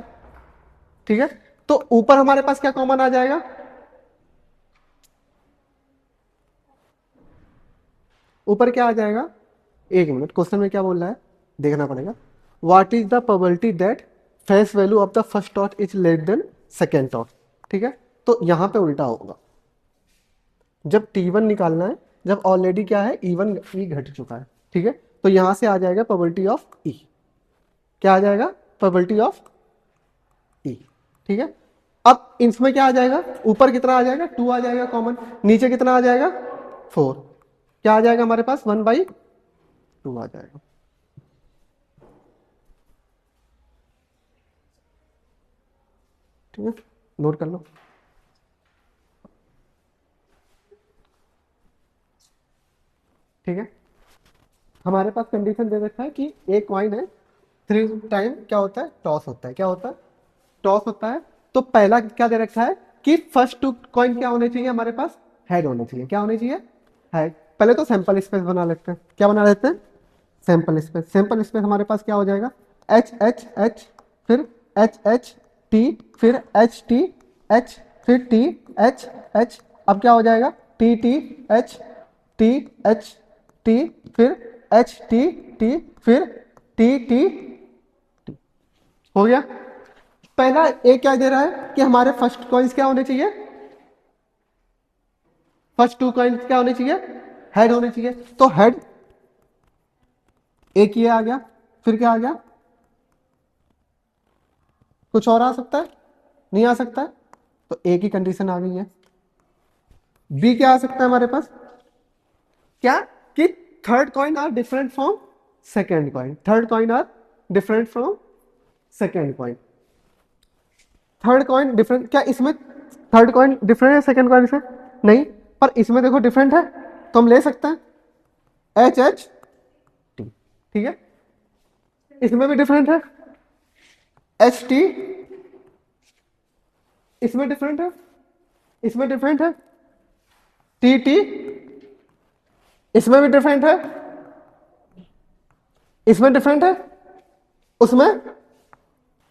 ठीक है। तो ऊपर हमारे पास क्या कॉमन आ जाएगा, ऊपर क्या आ जाएगा, एक मिनट, क्वेश्चन में क्या बोल रहा है देखना पड़ेगा, what is the probability that face value of the first taught is less than second taught, ठीक है। तो यहां पे उल्टा होगा, जब T1 निकालना है, जब ऑलरेडी क्या है, ई घट चुका है, ठीक है। तो यहां से आ जाएगा प्रोबेबिलिटी ऑफ ई, क्या आ जाएगा, प्रोबेबिलिटी ऑफ ई। ठीक है, अब इसमें क्या आ जाएगा, ऊपर कितना आ जाएगा, 2 आ जाएगा कॉमन, नीचे कितना आ जाएगा, 4, क्या आ जाएगा हमारे पास, 1/2 आ जाएगा। ठीक है, नोट कर लो। ठीक है, हमारे पास कंडीशन दे रखा है कि एक कॉइन है, 3 टाइम क्या होता है, टॉस होता है, क्या होता है, टॉस होता है। तो पहला क्या दे रखा है कि फर्स्ट 2 कॉइन क्या होने चाहिए हमारे पास, हेड होने चाहिए, क्या होने चाहिए, हेड। पहले तो सैंपल स्पेस बना लेते हैं, क्या बना लेते हैं, सैंपल स्पेस। सैंपल स्पेस हमारे पास क्या हो जाएगा, एच एच एच, फिर एच एच टी, फिर एच टी एच, फिर टी एच एच, अब क्या हो जाएगा, T T H, T H T, फिर एच टी टी, फिर टी टी, हो गया। पहला ए क्या दे रहा है कि हमारे फर्स्ट कॉइन्स क्या होने चाहिए, फर्स्ट 2 कॉइन्स क्या होने चाहिए, हेड होने चाहिए। तो हेड एक ये आ गया, फिर क्या आ गया, कुछ और आ सकता है, नहीं आ सकता है, तो ए की कंडीशन आ गई है। बी क्या आ सकता है हमारे पास, क्या, कि third coin are different from second coin, third coin are different from second coin. Third coin different, क्या इसमें थर्ड कॉइन डिफरेंट है सेकेंड कॉइन से, नहीं, पर इसमें देखो डिफरेंट है, तो हम ले सकते हैं एच एच टी। ठीक है, इसमें भी डिफरेंट है एच टी, इसमें डिफरेंट है, इसमें डिफरेंट है टी टी, इसमें भी डिफरेंट है, इसमें डिफरेंट है, उसमें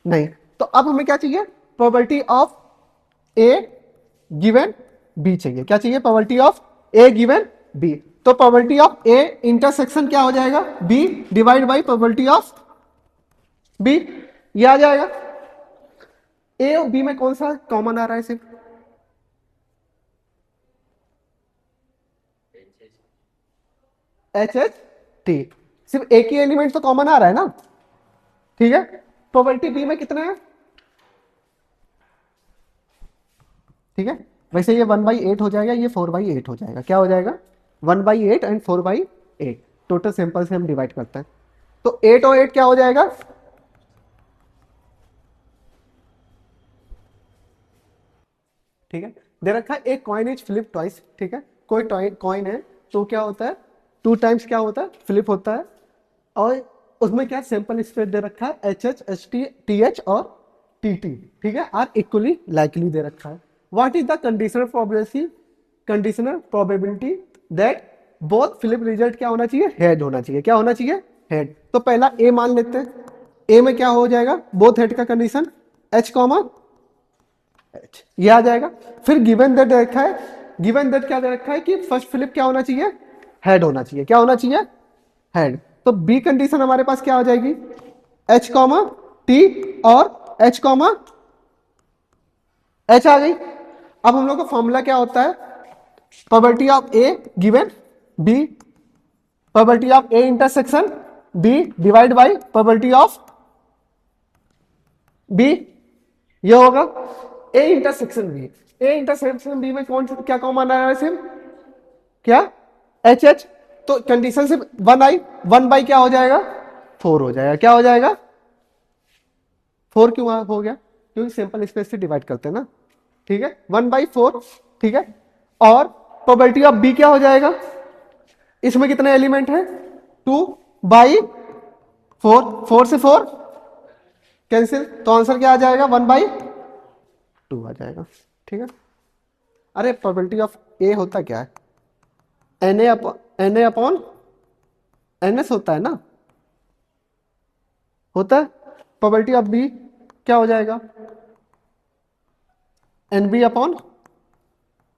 नहीं। तो अब हमें क्या चाहिए, probability of A given B चाहिए, क्या चाहिए, probability of A given B. तो प्रोबेबिलिटी ऑफ ए इंटरसेक्शन क्या हो जाएगा, B divide by probability of B, ये आ जाएगा। ए और बी में कौन सा कॉमन आ रहा है सिर्फ, एच एच टी, सिर्फ एक ही एलिमेंट तो कॉमन आ रहा है ना। ठीक है, प्रोबेबिलिटी बी में कितना है, ठीक है, वैसे ये 1/8 हो जाएगा, ये 4/8 हो जाएगा, क्या हो जाएगा, 1/8 एंड 4/8, टोटल सैंपल से हम डिवाइड करते हैं, तो 8 और 8 क्या हो जाएगा, ठीक है। दे रखा है एक कॉइन इज फ्लिप ट्वाइस, ठीक है, कोई कॉइन है तो क्या होता है, 2 टाइम्स क्या होता है, फ्लिप होता है, और उसमें क्या सैंपल स्पेस दे रखा है H H H T T H और टी टी, ठीक है, आर इक्वली लाइकली दे रखा है। What is the conditional probability, conditional probability that both flip result क्या होना चाहिए, हेड होना चाहिए, क्या होना चाहिए, हेड। तो पहला ए मान लेते हैं, ए में क्या हो जाएगा, बोथ हेड का कंडीशन एच कॉमा एच, ये आ जाएगा। फिर गिवन दैट दे रखा है, गिवन दैट क्या दे रखा है कि फर्स्ट फ्लिप क्या होना चाहिए, हेड होना चाहिए, क्या होना चाहिए, हेड। तो बी कंडीशन हमारे पास क्या हो जाएगी, एच कॉमा टी और एच कॉमा एच आ गई। अब हम लोग का फॉर्मूला क्या होता है, probability of A given B, probability of A intersection B divide by probability of B, ये होगा A intersection B. A intersection B में कौन सा क्या कॉमन आ रहा है सिर्फ, क्या, एच एच। तो कंडीशन सिर्फ 1 आई, 1 बाई क्या हो जाएगा, 4 हो जाएगा, क्या हो जाएगा, 4 क्यों हो गया, क्योंकि सिंपल स्पेस से डिवाइड करते हैं ना। ठीक है, 1/4, ठीक है। और प्रोबेबिलिटी ऑफ बी क्या हो जाएगा, इसमें कितने एलिमेंट है, 2/4, 4 से 4 कैंसिल, तो आंसर क्या आ जाएगा, 1/2 आ जाएगा। ठीक है, अरे प्रोबेबिलिटी ऑफ ए होता क्या है, N A upon N S होता है ना, होता है। प्रोबेबिलिटी ऑफ बी क्या हो जाएगा, N B upon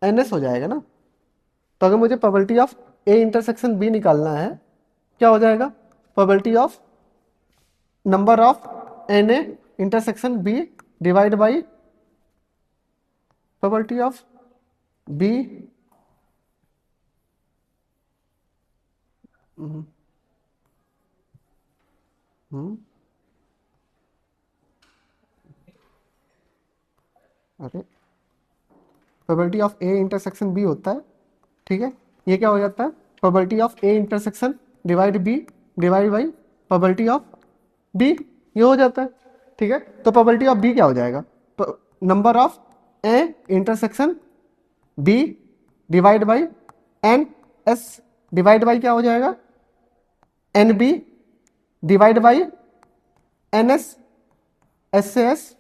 N S हो जाएगा ना। तो अगर मुझे probability of A intersection B निकालना है, क्या हो जाएगा, probability of number of N A intersection B divide by probability of B, अरे probability of A intersection B होता है, ठीक है, ये क्या हो जाता है, probability of A intersection divide B divide by probability of B, ये हो जाता है, ठीक है। तो प्रोबेबिलिटी ऑफ बी क्या हो जाएगा, number of A intersection B divide by N S divide by क्या हो जाएगा, N B divide by N S, S से एस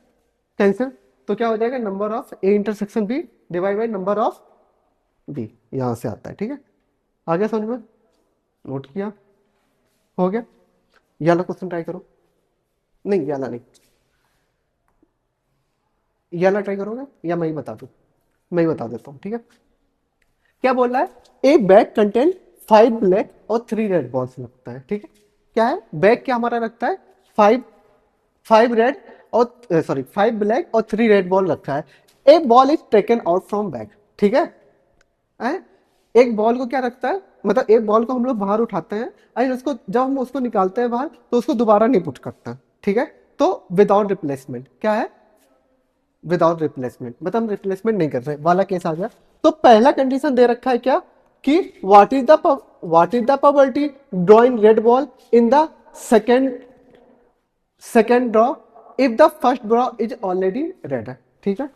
कैंसिल, तो क्या हो जाएगा, number of A intersection B divide by number of B, यहां से आता है, ठीक है। आ गया समझ में, नोट किया, हो गया। ये वाला क्वेश्चन ट्राई करो, नहीं ये वाला नहीं, ये वाला ट्राई करोगे या मैं ही बता दूं, मैं ही बता देता हूँ, ठीक है। क्या बोल रहा है, ए बैग कंटेंट 5 ब्लैक और 3 रेड बॉल्स लगता है, ठीक है। क्या है, बैग क्या हमारा रखता है, 5 रेड और सॉरी 5 ब्लैक और 3 रेड बॉल रखा है। A ball is taken out from bag, ठीक है। एक बॉल को क्या रखता है, मतलब एक बॉल को हम लोग बाहर उठाते हैं और उसको जब हम उसको निकालते हैं बाहर तो उसको दोबारा नहीं पुट करता, ठीक है। तो विदाउट रिप्लेसमेंट, क्या है, विदाउट रिप्लेसमेंट, मतलब हम रिप्लेसमेंट नहीं कर रहे वाला केस आ गया। तो पहला कंडीशन दे रखा है क्या, कि what is the probability drawing red ball in the second draw if the first draw is already red है, ठीक है।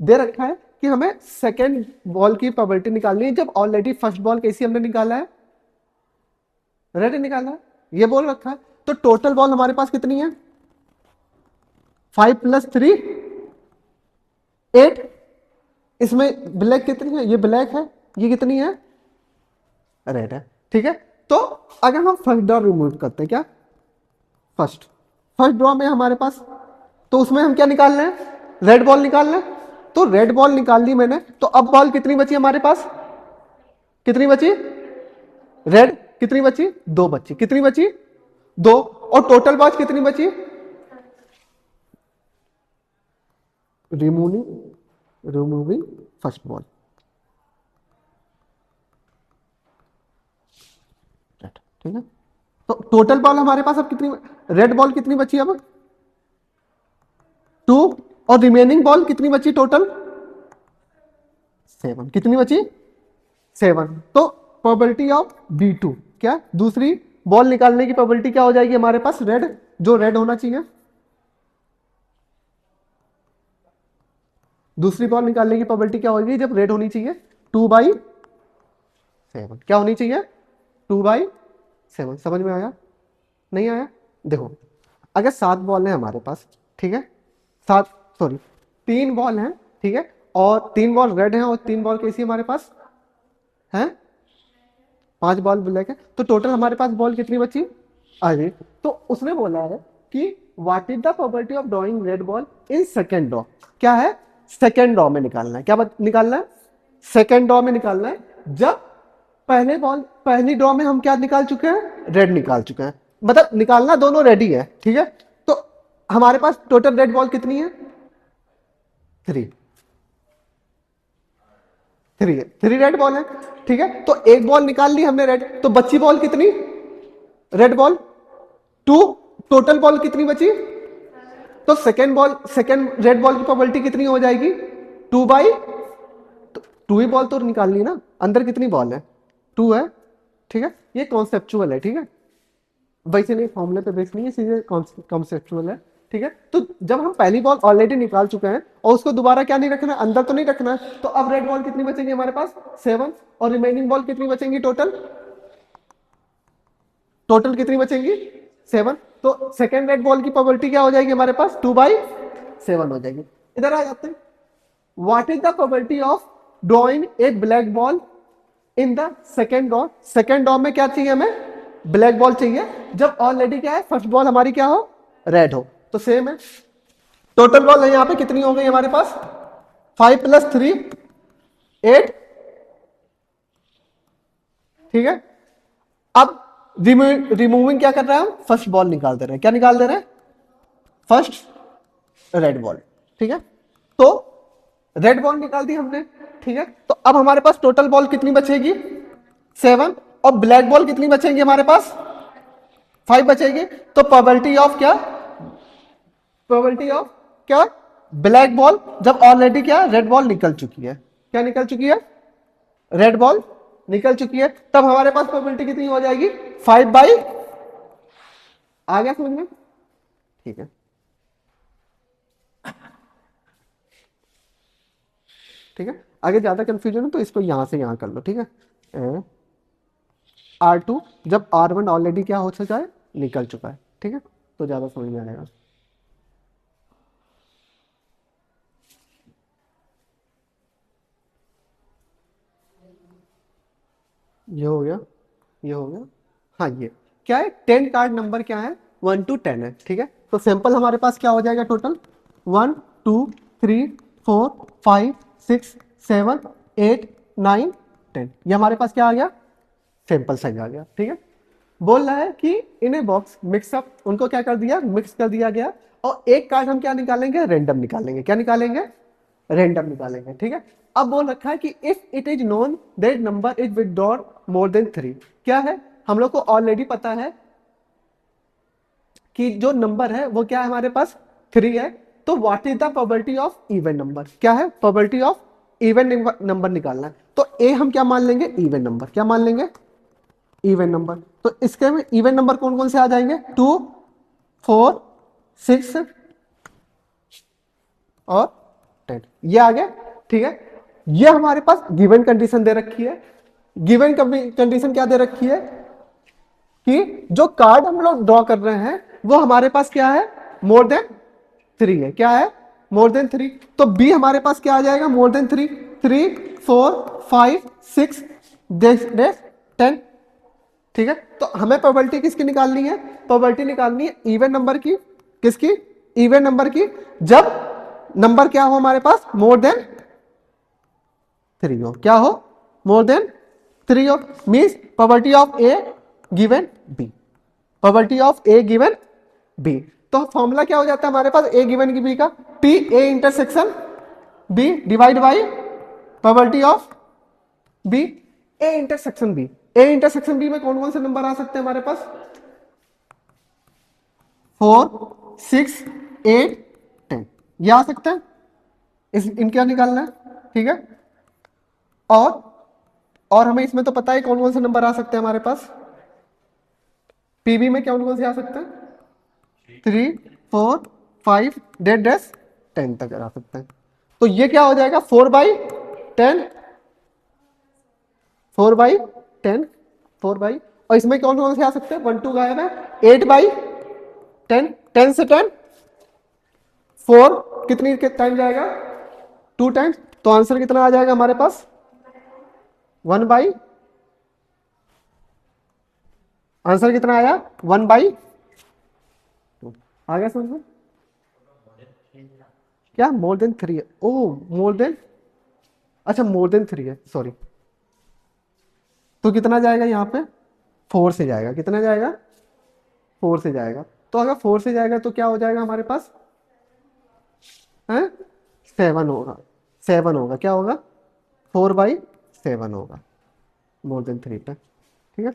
दे रखा है कि हमें सेकेंड बॉल की प्रोबेबिलिटी निकालनी है जब ऑलरेडी फर्स्ट बॉल कैसी हमने निकाला है, रेड निकाला है, ये बोल रखा है। तो टोटल बॉल हमारे पास कितनी है, 5 + 3 8, इसमें ब्लैक कितनी है, ये ब्लैक है, ये कितनी है, रेड है, ठीक है। तो अगर हम फर्स्ट ड्रॉ रिमूव करते हैं, क्या फर्स्ट ड्रॉ में हमारे पास, तो उसमें हम क्या निकाल रहे हैं, रेड बॉल निकाल रहे हैं। तो रेड बॉल निकाल ली मैंने, तो अब बॉल कितनी बची हमारे पास, कितनी बची, रेड कितनी बची, 2 बची, कितनी बची 2, और टोटल बॉल कितनी बची, रिमूविंग फर्स्ट बॉल, ठीक है। तो टोटल बॉल हमारे पास अब कितनी, रेड बॉल कितनी बची अब 2, और रिमेनिंग बॉल कितनी बची टोटल 7, कितनी बची 7। तो प्रोबेबिलिटी ऑफ B2 क्या, दूसरी बॉल निकालने की प्रोबेबिलिटी क्या हो जाएगी हमारे पास, रेड, जो रेड होना चाहिए, दूसरी बॉल निकालने की प्रोबेबिलिटी क्या होगी जब रेड होनी चाहिए, 2/7, क्या होनी चाहिए 2/7। समझ में आया, नहीं आया, देखो अगर 7 बॉल है हमारे पास, ठीक है, 3 बॉल हैं, ठीक है, और 3 बॉल रेड हैं और 3 बॉल कैसी हमारे पास हैं, 5 बॉल ब्लैक है, तो टोटल हमारे पास बॉल कितनी बची, अरे तो उसने बोला है कि what is the probability of drawing red ball in second draw, क्या है, सेकेंड ड्रॉ में निकालना है, क्या निकालना है, सेकेंड ड्रॉ में निकालना है। जब पहली ड्रॉ में हम क्या निकाल चुके हैं, रेड निकाल चुके हैं, मतलब निकालना दोनों रेडी है, ठीक है। तो हमारे पास टोटल रेड बॉल कितनी है, 3 रेड बॉल है, ठीक है। तो एक बॉल निकाल ली हमने रेड, तो बची बॉल कितनी, रेड बॉल 2, टोटल बॉल कितनी बची, तो सेकेंड रेड बॉल की प्रोबेबिलिटी कितनी हो जाएगी 2/, 2 ही बॉल तो निकालनी है ना, अंदर कितनी बॉल है 2 है, ठीक है। ये कॉन्सेप्चुअल है, ठीक है, वैसे नहीं फॉर्मूले पे बेस नहीं है, सीधे कॉन्सेप्चुअल है, ठीक है। तो जब हम पहली बॉल ऑलरेडी निकाल चुके हैं और उसको दोबारा क्या नहीं रखना, अंदर तो नहीं रखना है, तो अब रेड बॉल कितनी बचेंगी हमारे पास 7, और रिमेनिंग बॉल कितनी बचेंगी टोटल कितनी बचेंगी 7। तो सेकेंड रेड बॉल की प्रोबेबिलिटी क्या हो जाएगी हमारे पास 2/7 हो जाएगी। इधर आ जाते हैं, what is the probability of drawing a black ball in the second draw, second draw में क्या चाहिए हमें, ब्लैक बॉल चाहिए, जब ऑलरेडी क्या है फर्स्ट बॉल हमारी क्या हो, रेड हो। तो सेम है, टोटल बॉल यहां पे कितनी हो गई हमारे पास 5 + 3 8, ठीक है। अब रिमूविंग क्या कर रहा है, फर्स्ट बॉल निकाल दे रहे हैं, क्या निकाल दे रहे हैं, फर्स्ट रेड बॉल, ठीक है। तो रेड बॉल निकाल दी हमने, ठीक है। तो अब हमारे पास टोटल बॉल कितनी बचेगी 7, और ब्लैक बॉल कितनी बचेंगी हमारे पास 5 बचेगी। तो प्रोबेबिलिटी ऑफ क्या ब्लैक बॉल जब ऑलरेडी क्या रेड बॉल निकल चुकी है, क्या निकल चुकी है, रेड बॉल निकल चुकी है, तब हमारे पास प्रोबेबिलिटी कितनी हो जाएगी, 5/, आ गया समझ में, ठीक है। ठीक है, आगे ज्यादा कंफ्यूजन है तो इसको यहां से यहां कर लो, ठीक है। R2 जब R1 ऑलरेडी क्या हो चुका है, निकल चुका है, ठीक है, तो ज्यादा समझ में आएगा। ये हो गया, ये हो गया, हाँ ये क्या है, 10 कार्ड नंबर क्या है, 1 to 10 है, ठीक है। तो सैंपल हमारे पास क्या हो जाएगा टोटल, 1 2 3 4 5 6 7 8 9 10, ये हमारे पास क्या आ गया, सैंपल साइज आ गया, ठीक है। बोल रहा है कि इन ए बॉक्स मिक्सअप, उनको क्या कर दिया, मिक्स कर दिया गया, और एक कार्ड हम क्या निकालेंगे, रैंडम निकालेंगे, क्या निकालेंगे, रैंडम निकालेंगे, ठीक है। अब बोल रखा है कि if it is known that number is withdrawn more than 3, क्या है, हम लोग को ऑलरेडी पता है कि जो नंबर है वो क्या है हमारे पास, 3 है, तो what is the probability of even number, क्या है, प्रोबेबिलिटी ऑफ इवन नंबर निकालना है, तो ए हम क्या मान लेंगे, इवन नंबर, क्या मान लेंगे, इवन नंबर। तो इसके में इवन नंबर कौन कौन से आ जाएंगे, 2 4 6 और 10, ये आ गया, ठीक है। ये हमारे पास गिवन कंडीशन दे रखी है, गिवन कंडीशन क्या दे रखी है, कि जो कार्ड हम लोग ड्रॉ कर रहे हैं वो हमारे पास क्या है, मोर देन 3 है, क्या है, मोर देन 3, तो बी हमारे पास क्या आ जाएगा, मोर देन 3, 3 4 5 6 10, ठीक है। तो हमें प्रोबेबिलिटी किसकी निकालनी है, प्रोबेबिलिटी निकालनी है इवन नंबर की, किसकी, इवन नंबर की, जब नंबर क्या हो हमारे पास, मोर देन 3 हो, क्या हो, मोर देन 3 हो, means probability of A given B, probability of A given B. तो फॉर्मूला क्या हो जाता है हमारे पास ए गिवन की बी का, P A intersection B divide by probability of B A intersection B, A intersection B में कौन कौन से नंबर आ सकते हैं हमारे पास, 4 6 8 10, ये आ सकते हैं, इस इनका निकालना है, ठीक है। और हमें इसमें तो पता है कौन कौन से नंबर आ सकते हैं हमारे पास, पीबी में कौन कौन से आ सकते हैं, 3 4 5 डेस 10 तक आ सकते हैं। तो ये क्या हो जाएगा, 4/10, 4/10, 4 और इसमें कौन कौन से आ सकते हैं, 1 2 गायब है, 8/10, 10 से 10, 4 कितनी टाइम जाएगा, 2 टाइम्स, तो आंसर कितना आ जाएगा हमारे पास, 1/, आंसर कितना आया, 1/2, आ गया समझ में, क्या मोर देन 3 है, ओ मोर देन, अच्छा मोर देन 3 है, सॉरी, तो कितना जाएगा यहाँ पे, 4 से जाएगा, कितना जाएगा, 4 से जाएगा, तो अगर 4 से जाएगा तो क्या हो जाएगा हमारे पास, है 7 होगा, 7 होगा, क्या होगा, 4/7 होगा, मोर देन 3 पे, ठीक है।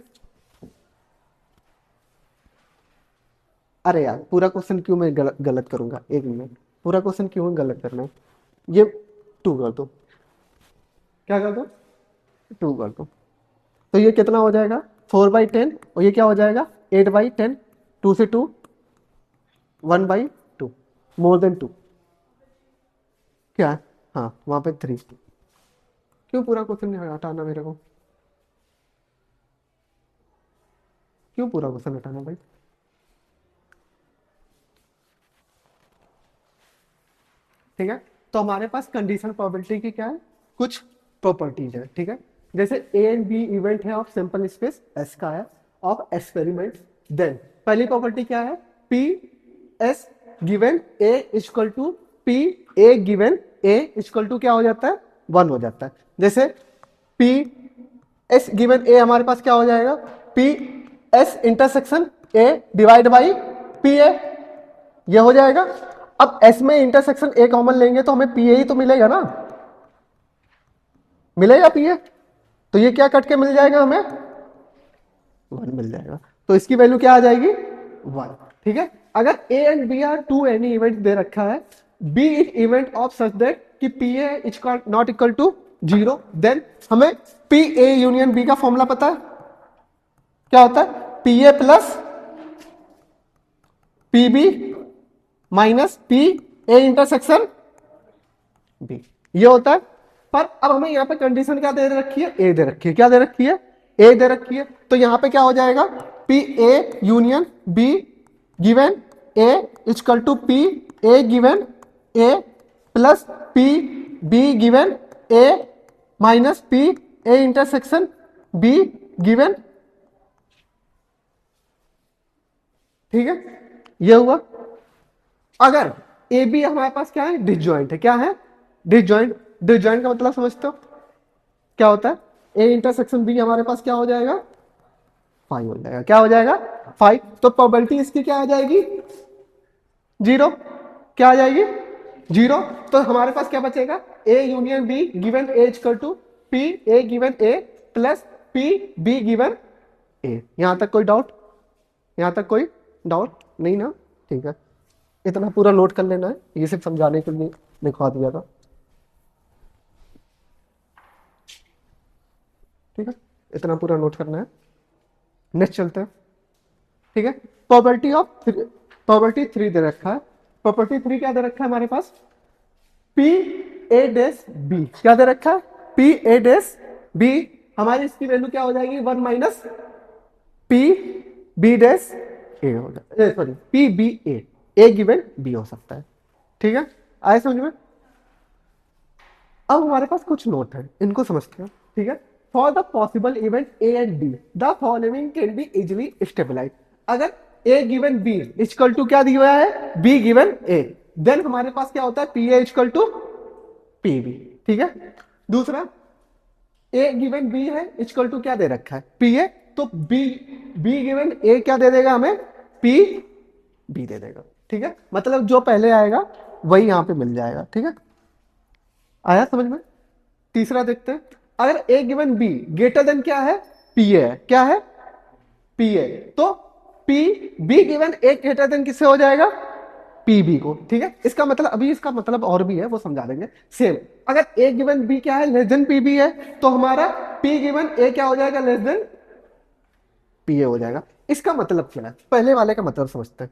अरे यार पूरा क्वेश्चन क्यों मैं गलत करूंगा, एक मिनट, पूरा क्वेश्चन क्यों गलत करना है, ये 2 कर दो, क्या कर दो, 2 कर दो, तो ये कितना हो जाएगा, 4/10, और ये क्या हो जाएगा, 8/10, 2 से 2, 1/2, मोर देन 2, क्या है, हाँ वहां पे 3, क्यों पूरा क्वेश्चन हटाना मेरे को, क्यों पूरा क्वेश्चन हटाना भाई, ठीक है। तो हमारे पास कंडीशन प्रोबेबिलिटी की क्या है, कुछ प्रॉपर्टीज है, ठीक है। जैसे ए एंड बी इवेंट है ऑफ सैंपल स्पेस एस का है ऑफ एक्सपेरिमेंट, देन पहली प्रॉपर्टी क्या है, P S given A equal to P A given A equal to क्या हो जाता है, 1 हो जाता है। जैसे पी एस गिवन ए हमारे पास क्या हो जाएगा, P S intersection A divide by P ए, ये हो जाएगा। अब एस में इंटरसेक्शन ए कॉमन लेंगे तो हमें पी ए ही तो मिलेगा ना, मिलेगा पी ए, तो ये क्या कट के मिल जाएगा हमें, 1 मिल जाएगा, तो इसकी वैल्यू क्या आ जाएगी, 1, ठीक है। अगर A and B are two any event दे रखा है B is event of such that कि P A is not equal to 0, then हमें पी ए यूनियन बी का फॉर्मूला पता है, क्या होता है, P A plus P B minus P A intersection B, ये होता है। पर अब हमें यहाँ पे कंडीशन क्या दे रखी है, ए दे रखी है, क्या दे रखी है, ए दे रखी है। तो यहाँ पे क्या हो जाएगा, P A union B given A equal to P A given A plus P B given A minus P A intersection B given, ठीक है, ये हुआ। अगर ए बी हमारे पास क्या है, डिसजॉइंट है, क्या है, डिसजॉइंट। डिसजॉइंट का मतलब समझते हो क्या होता है, ए इंटरसेक्शन बी हमारे पास क्या हो जाएगा, 5 हो जाएगा, क्या हो जाएगा 5। तो प्रोबेबिलिटी इसकी क्या आ जाएगी, 0, क्या आ जाएगी 0। तो हमारे पास क्या बचेगा, A union B given A equal to P A given A plus P B given A. यहां तक कोई डाउट, यहां तक कोई डाउट नहीं ना, ठीक है। इतना पूरा नोट कर लेना है, ये सिर्फ समझाने के लिए लिखवा दिया था, ठीक है, इतना पूरा नोट करना है। नेक्स्ट चलते हैं, ठीक है। प्रॉपर्टी ऑफ प्रॉपर्टी 3 दे रखा है, प्रॉपर्टी 3 क्या दे रखा है हमारे पास, पी ए डेस बी, क्या दे रखा है, पी ए डेस बी, हमारी इसकी वैल्यू क्या हो जाएगी, 1 माइनस पी बी डेस ए हो जाएगा, सॉरी पी बी ए गिवन बी हो सकता है, ठीक है, आए समझ में। अब हमारे पास कुछ नोट है, इनको समझते हैं, ठीक है। For the possible event A and B the following can be easily stabilize. अगर A given B equal to क्या दिया है, बी गिवन ए, देन हमारे पास क्या होता है, P A equal to P B, ठीक है। दूसरा, ए गिवन बी है इक्वल टू क्या दे रखा है, पी ए, तो बी बी गिवन ए क्या दे देगा हमें, पी बी दे देगा, ठीक है। मतलब जो पहले आएगा वही यहां पे मिल जाएगा, ठीक है, आया समझ में। तीसरा देखते हैं, अगर A given B greater then क्या है, पी ए, क्या है, पी ए, तो पी बी गिवन ए ग्रेटर देन किससे हो जाएगा, पी बी को, ठीक है। इसका मतलब, अभी इसका मतलब और भी है, वो समझा देंगे। सेम, अगर ए गिवन बी क्या है, लेस देन पी बी है, तो हमारा पी गिवन ए क्या हो जाएगा, लेस देन पी ए हो जाएगा। इसका मतलब क्या है, पहले वाले का मतलब समझते हैं।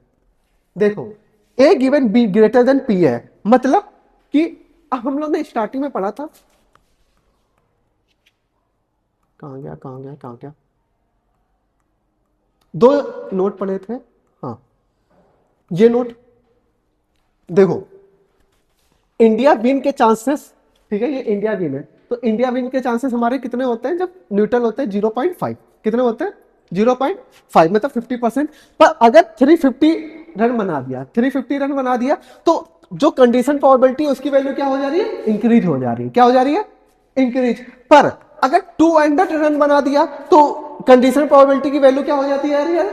देखो, A given B greater than P है, मतलब कि हम लोग ने स्टार्टिंग में पढ़ा था, कहां गया कहां गया कहां गया, 2 नोट पढ़े थे, हाँ ये नोट देखो, इंडिया विन के चांसेस, ठीक है, ये इंडिया विन है, तो इंडिया विन के चांसेस हमारे कितने होते हैं, जब न्यूट्रल होते हैं 0.5, कितने होते हैं 0.5, मतलब 50%। पर अगर 350 रन बना दिया, 350 रन बना दिया, तो जो कंडीशन प्रोबेबिलिटी है उसकी वैल्यू क्या हो जा रही है, इंक्रीज हो जा रही है, क्या हो जा रही है, इंक्रीज। पर अगर 200 रन बना दिया तो कंडीशन प्रोबेबिलिटी की वैल्यू क्या हो जाती है यार,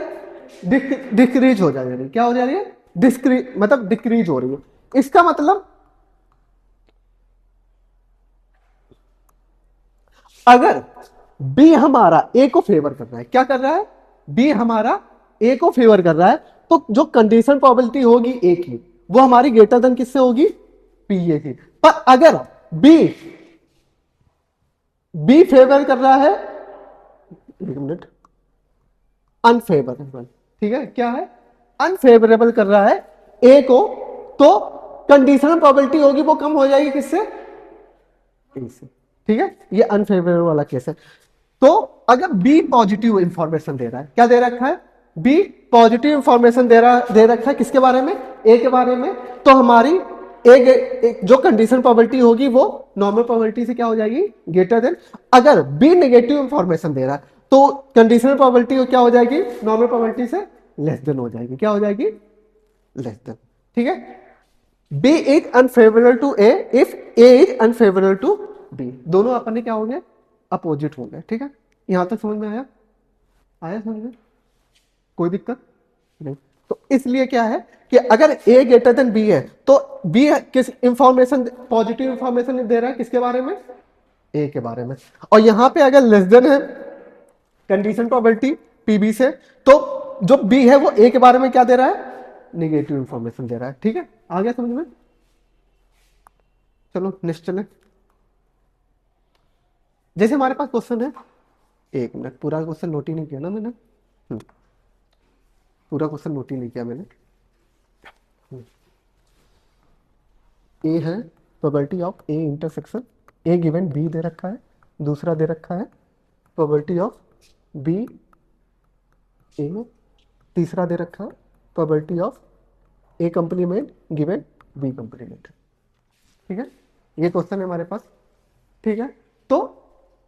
डिक्रीज हो जा रही है, क्या हो जा रही है, डिस्क्रीज, मतलब डिक्रीज हो रही है। इसका मतलब अगर बी हमारा ए को फेवर कर रहा है, क्या कर रहा है, बी हमारा ए को फेवर कर रहा है, तो जो कंडीशन प्रोबेबिलिटी होगी ए की, वो हमारी ग्रेटर देन किससे होगी, पी ए की। पर अगर बी फेवर कर रहा है, एक मिनट, अनफेवरेबल, ठीक है, क्या है, अनफेवरेबल कर रहा है ए को, तो कंडीशनल प्रोबेबिलिटी होगी वो कम हो जाएगी किससे, ए से, ठीक है। ये अनफेवरेबल वाला केस है। तो अगर बी पॉजिटिव इंफॉर्मेशन दे रहा है, क्या दे रखा है, बी पॉजिटिव इंफॉर्मेशन दे रखा है किसके बारे में, ए के बारे में, तो हमारी ए जो कंडीशन प्रोबेबिलिटी होगी वो नॉर्मल प्रोबेबिलिटी से क्या हो जाएगी, ग्रेटर देन। अगर बी नेगेटिव इंफॉर्मेशन दे रहा है तो कंडीशनल प्रोबेबिलिटी क्या हो जाएगी, नॉर्मल प्रोबेबिलिटी से लेस देन हो जाएगी, क्या हो जाएगी, लेस देन, ठीक है। B is unfavourable to A if A is unfavourable to B, दोनों अपने क्या हो गए, अपोजिट हो गए, ठीक है। यहां तक समझ में आया, आया समझ में, कोई दिक्कत नहीं। तो इसलिए क्या है कि अगर ए ग्रेटर देन बी है, तो बी किस इंफॉर्मेशन, पॉजिटिव इंफॉर्मेशन दे रहा है किसके बारे में, ए के बारे में। और यहां पे अगर लेस देन है कंडीशन प्रोबेबिलिटी पीबी से, तो जो बी है वो ए के बारे में क्या दे रहा है, नेगेटिव इंफॉर्मेशन दे रहा है, ठीक है, आ गया समझ में। चलो नेक्स्ट चले। जैसे हमारे पास क्वेश्चन है, एक मिनट, पूरा क्वेश्चन नोट ही नहीं किया ना मैंने। पूरा क्वेश्चन नोट ही नहीं किया मैंने। ए है probability of A intersection A given B दे रखा है, दूसरा दे रखा है प्रोबेबिलिटी ऑफ बी ए, तीसरा दे रखा है probability of A complement given B complement. ठीक है, ये क्वेश्चन है हमारे पास। ठीक है, तो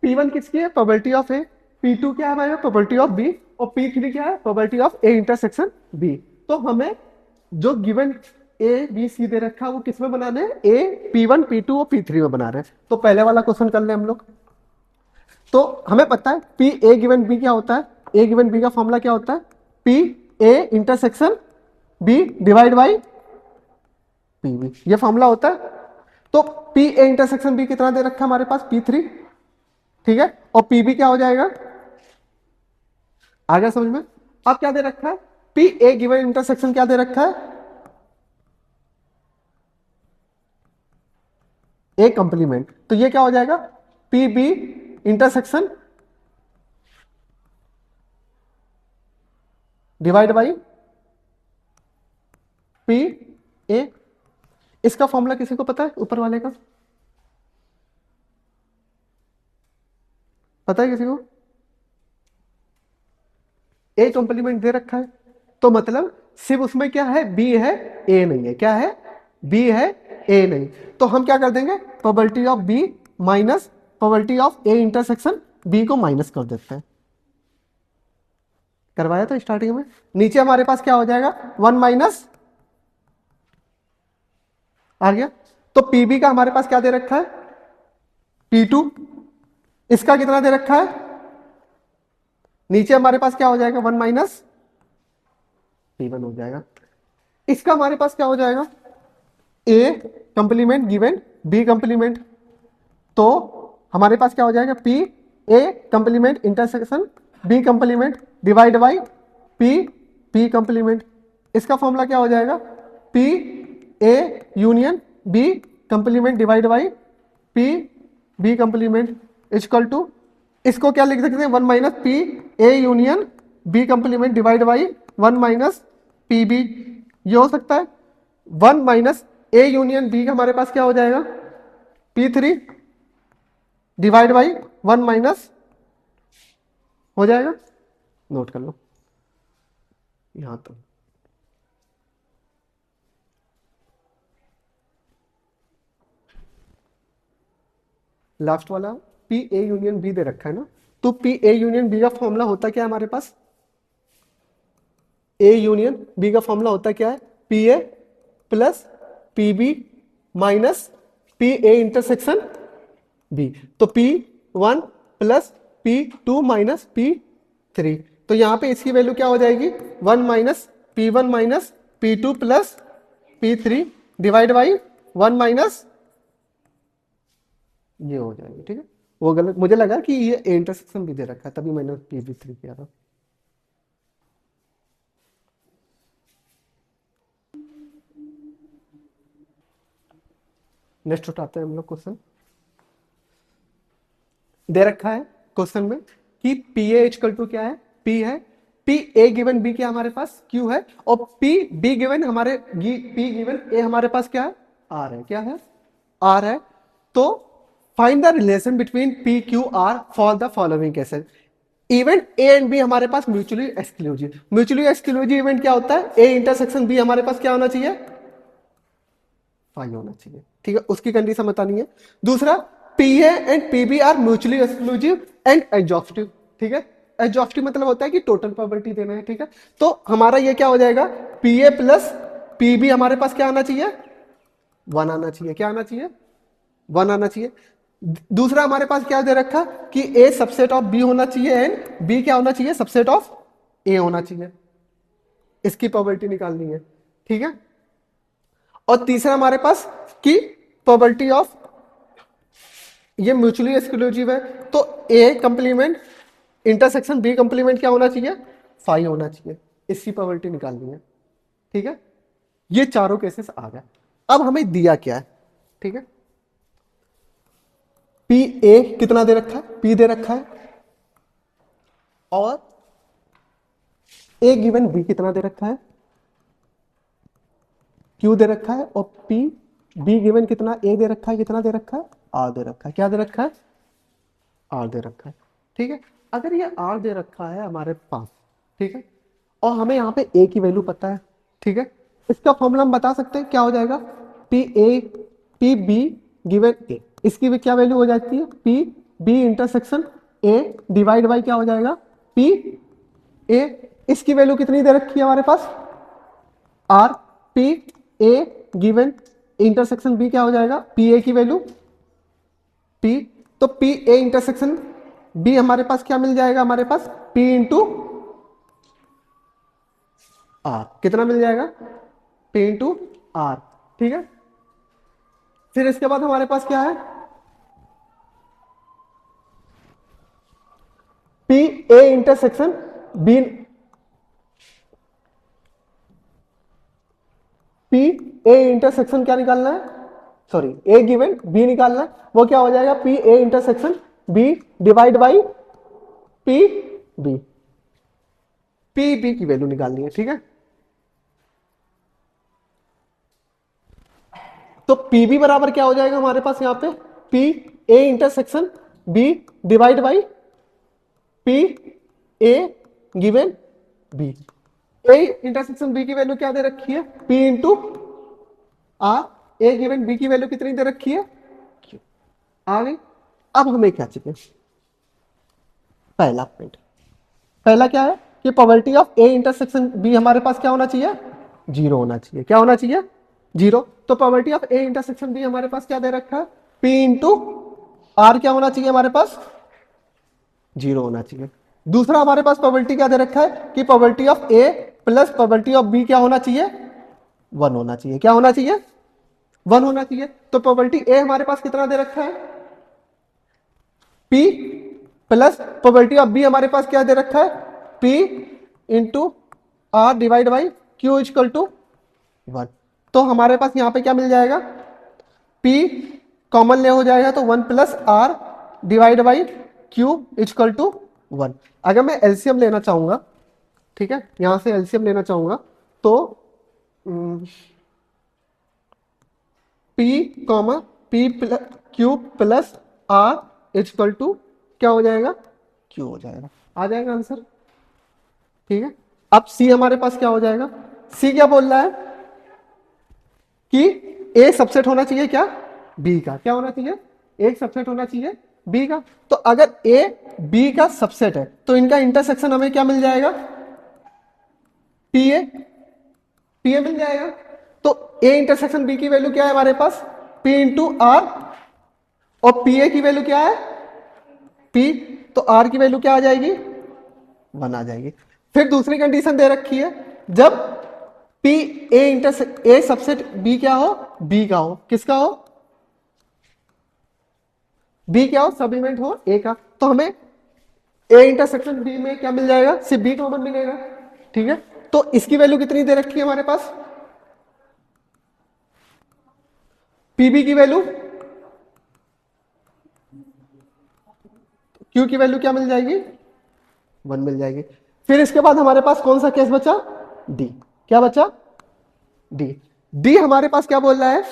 P1 किसकी है, प्रोबेबिलिटी ऑफ ए, P2 क्या है हमारे प्रोबेबिलिटी ऑफ बी, और P3 क्या है probability of A intersection B. तो हमें जो गिवन ए बी सी दे रखा है वो किस में बनाने हैं, ए P1 P2 और P3 में बना रहे हैं। तो पहले वाला क्वेश्चन कर ले हम लोग। तो हमें पता है P ए गिवन बी क्या होता है, ए गिवन बी का फॉर्मूला क्या होता है, P A intersection B divide by P B, ये फॉर्मूला होता है। तो P ए इंटरसेक्शन बी कितना दे रखा है हमारे पास, P3। ठीक है, और पी बी क्या हो जाएगा, आ गया समझ में। अब क्या दे रखा है, P ए गिवन इंटरसेक्शन क्या दे रखा है, ए कंप्लीमेंट। तो ये क्या हो जाएगा, P B intersection divide by P A. इसका फॉर्मूला किसी को पता है, ऊपर वाले का पता है किसी को, ए कंप्लीमेंट दे रखा है, तो मतलब सिर्फ उसमें क्या है, बी है ए नहीं है, क्या है, बी है ए नहीं। तो हम क्या कर देंगे, probability of B minus probability of A intersection B को माइनस कर देते हैं। करवाया था स्टार्टिंग में। नीचे हमारे पास क्या हो जाएगा, 1 माइनस आ गया। तो पीबी का हमारे पास क्या दे रखा है, P2, इसका कितना दे रखा है, नीचे हमारे पास क्या हो जाएगा, 1 माइनस P1 हो जाएगा। इसका हमारे पास क्या हो जाएगा, A complement given B complement. तो हमारे पास क्या हो जाएगा, P A complement intersection B complement divide by P complement. इसका फॉर्मूला क्या हो जाएगा, P A union B complement divide by P B complement equal to, इसको क्या लिख सकते हैं, 1 minus P A union B complement divide by 1 minus P B. ये हो सकता है 1 माइनस ए यूनियन बी, हमारे पास क्या हो जाएगा, P3 डिवाइड बाई 1 माइनस हो जाएगा, नोट कर लो यहां तक। लास्ट वाला P ए यूनियन बी दे रखा है ना, तो P ए यूनियन बी का फॉर्मूला होता क्या है हमारे पास, ए यूनियन बी का फॉर्मूला होता क्या है, P A plus P B minus P A intersection B. तो P1 plus P2 minus P3। तो यहां पे इसकी वैल्यू क्या हो जाएगी, 1 minus P1 minus P2 plus P3 divide by 1 minus, ये हो जाएगी। ठीक है, वो गलत, मुझे लगा कि ये ए इंटरसेक्शन भी दे रखा है, तभी मैंने P3 किया था। नेक्स्ट उठाते हैं हम लोग क्वेश्चन। दे रखा है क्वेश्चन में कि पी ए इक्वल टू क्या है, पी है, पी ए गिवन बी क्या हमारे पास, क्यू है, और पी बी गिवन हमारे पी गिवन ए हमारे पास क्या है, आर है, क्या है, आर है। तो find the relation between P Q R for the following cases. Event A and B हमारे पास mutually exclusive, mutually exclusive event क्या होता है, ए इंटरसेक्शन बी हमारे पास क्या होना चाहिए, फाई होना चाहिए। ठीक है, उसकी कंडीशन बतानी है। दूसरा, P A and P B are mutually exclusive and exhaustive. ठीक है, एग्जॉस्टिव मतलब होता है कि टोटल प्रोबेबिलिटी देना है। ठीक है, तो हमारा ये क्या हो जाएगा, P A plus P B हमारे पास क्या आना चाहिए, 1 आना चाहिए, क्या आना चाहिए, 1 आना चाहिए। दूसरा हमारे पास क्या दे रखा कि ए सबसेट ऑफ बी होना चाहिए एंड बी क्या होना चाहिए, सबसेट ऑफ ए होना चाहिए। इसकी प्रोबेबिलिटी निकालनी है। ठीक है, और तीसरा हमारे पास कि प्रोबेबिलिटी ऑफ, ये म्यूचुअली एक्सक्लूसिव है, तो ए कंप्लीमेंट इंटरसेक्शन बी कंप्लीमेंट क्या होना चाहिए, 5 होना चाहिए। इसकी प्रोबेबिलिटी निकालनी है। ठीक है, ये चारों केसेस आ गए। अब हमें दिया क्या है, ठीक है, पी ए कितना दे रखा है, पी दे रखा है, और ए गिवन बी कितना दे रखा है, क्यू दे रखा है, और पी बी गिवन कितना, ए दे रखा है, कितना दे रखा है, आर दे रखा है। क्या दे रखा है, आर दे रखा है। ठीक है, अगर ये आर दे रखा है हमारे पास, ठीक है, और हमें यहाँ पे ए की वैल्यू पता है, ठीक है, इसका फॉर्मूला हम बता सकते हैं क्या हो जाएगा, P A P B given A, इसकी भी क्या वैल्यू हो जाती है, P B intersection A divide by क्या हो जाएगा, पी ए, इसकी वैल्यू कितनी दे रखी है हमारे पास, R, P A given intersection B क्या हो जाएगा, पी ए की वैल्यू पी, तो पी ए इंटरसेक्शन बी हमारे पास क्या मिल जाएगा, हमारे पास पी इंटू आर, कितना मिल जाएगा, पी इंटू आर। ठीक है, फिर इसके बाद हमारे पास क्या है, P A intersection B, P A intersection क्या निकालना है, सॉरी ए गिवन बी निकालना है, वो क्या हो जाएगा, P A intersection B divide by P B, P B की वैल्यू निकालनी है। ठीक है, तो पी बी बराबर क्या हो जाएगा हमारे पास यहाँ पे, P A intersection B divide by P A given B, A intersection B की वैल्यू क्या दे रखी है, P into R, A given B की वैल्यू कितनी दे रखी है, आ गई। अब हमें क्या चाहिए, पहला पॉइंट, पहला क्या है कि probability of A intersection B हमारे पास क्या होना चाहिए, जीरो होना चाहिए। क्या होना चाहिए, जीरो। तो probability of A intersection B हमारे पास क्या दे रखा है, पी इंटू आर क्या होना चाहिए हमारे पास, जीरो होना चाहिए। दूसरा हमारे पास प्रोबेबिलिटी क्या दे रखा है कि probability of A plus probability of B क्या होना चाहिए, वन होना चाहिए। क्या होना चाहिए, वन होना चाहिए। तो प्रोबेबिलिटी ए हमारे पास कितना दे रखा है, P plus probability of B हमारे पास क्या दे रखा है, P into R divide by Q equal to one. तो हमारे पास यहां पे क्या मिल जाएगा, P कॉमन ले हो जाएगा तो one plus R divide by Q equal to one. अगर मैं एलसीएम लेना चाहूंगा, ठीक है, यहां से एलसीएम लेना चाहूंगा तो P comma P plus Q plus R equal to क्या हो जाएगा, क्यू हो जाएगा। आ जाएगा आंसर। ठीक है, अब सी हमारे पास क्या हो जाएगा, सी क्या बोल रहा है कि ए सबसेट होना चाहिए क्या, बी का। क्या होना चाहिए, एक सबसेट होना चाहिए बी का। तो अगर ए बी का सबसेट है तो इनका इंटरसेक्शन हमें क्या मिल जाएगा, पी ए, पी ए मिल जाएगा। तो ए इंटरसेक्शन बी की वैल्यू क्या है हमारे पास, पी इंटू आर, और पी ए की वैल्यू क्या है, पी, तो आर की वैल्यू क्या आ जाएगी, वन आ जाएगी। फिर दूसरी कंडीशन दे रखी है, जब P A intersect A subset B क्या हो, बी का हो, किसका हो, बी क्या हो, सब इवेंट हो ए का। तो हमें ए इंटरसेक्शन बी में क्या मिल जाएगा, सिर्फ बी कॉमन मिलेगा। ठीक है, तो इसकी वैल्यू कितनी दे रखी है हमारे पास, पीबी की वैल्यू, क्यू की वैल्यू क्या मिल जाएगी, वन मिल जाएगी। फिर इसके बाद हमारे पास कौन सा केस बचा, डी। क्या बचा, डी। डी हमारे पास क्या बोल रहा है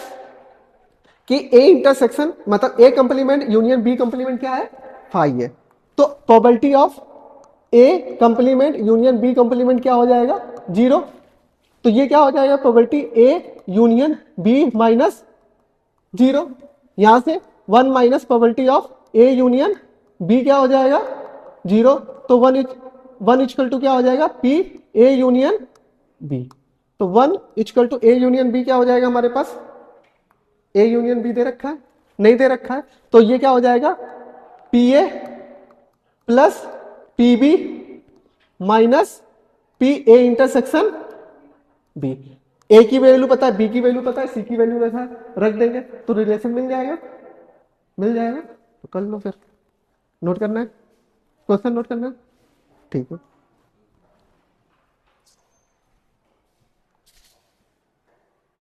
कि ए इंटरसेक्शन मतलब A complement union B complement क्या है, फाइव है। तो probability of A complement union B complement क्या हो जाएगा, जीरो। तो ये क्या हो जाएगा, probability A union B minus zero. यहां से one minus probability of A union B क्या हो जाएगा, जीरो। तो वन इक्वल टू क्या हो जाएगा, पी ए यूनियन बी। तो one equal to A union B क्या हो जाएगा हमारे पास, ए यूनियन बी दे रखा है, नहीं दे रखा है। तो ये क्या हो जाएगा, P A plus P B minus P A intersection B. A की वैल्यू पता है, बी की वैल्यू पता है, सी की वैल्यू रख देंगे तो रिलेशन मिल जाएगा, मिल जाएगा। तो कर लो फिर, नोट करना है, क्वेश्चन नोट करना है। ठीक है।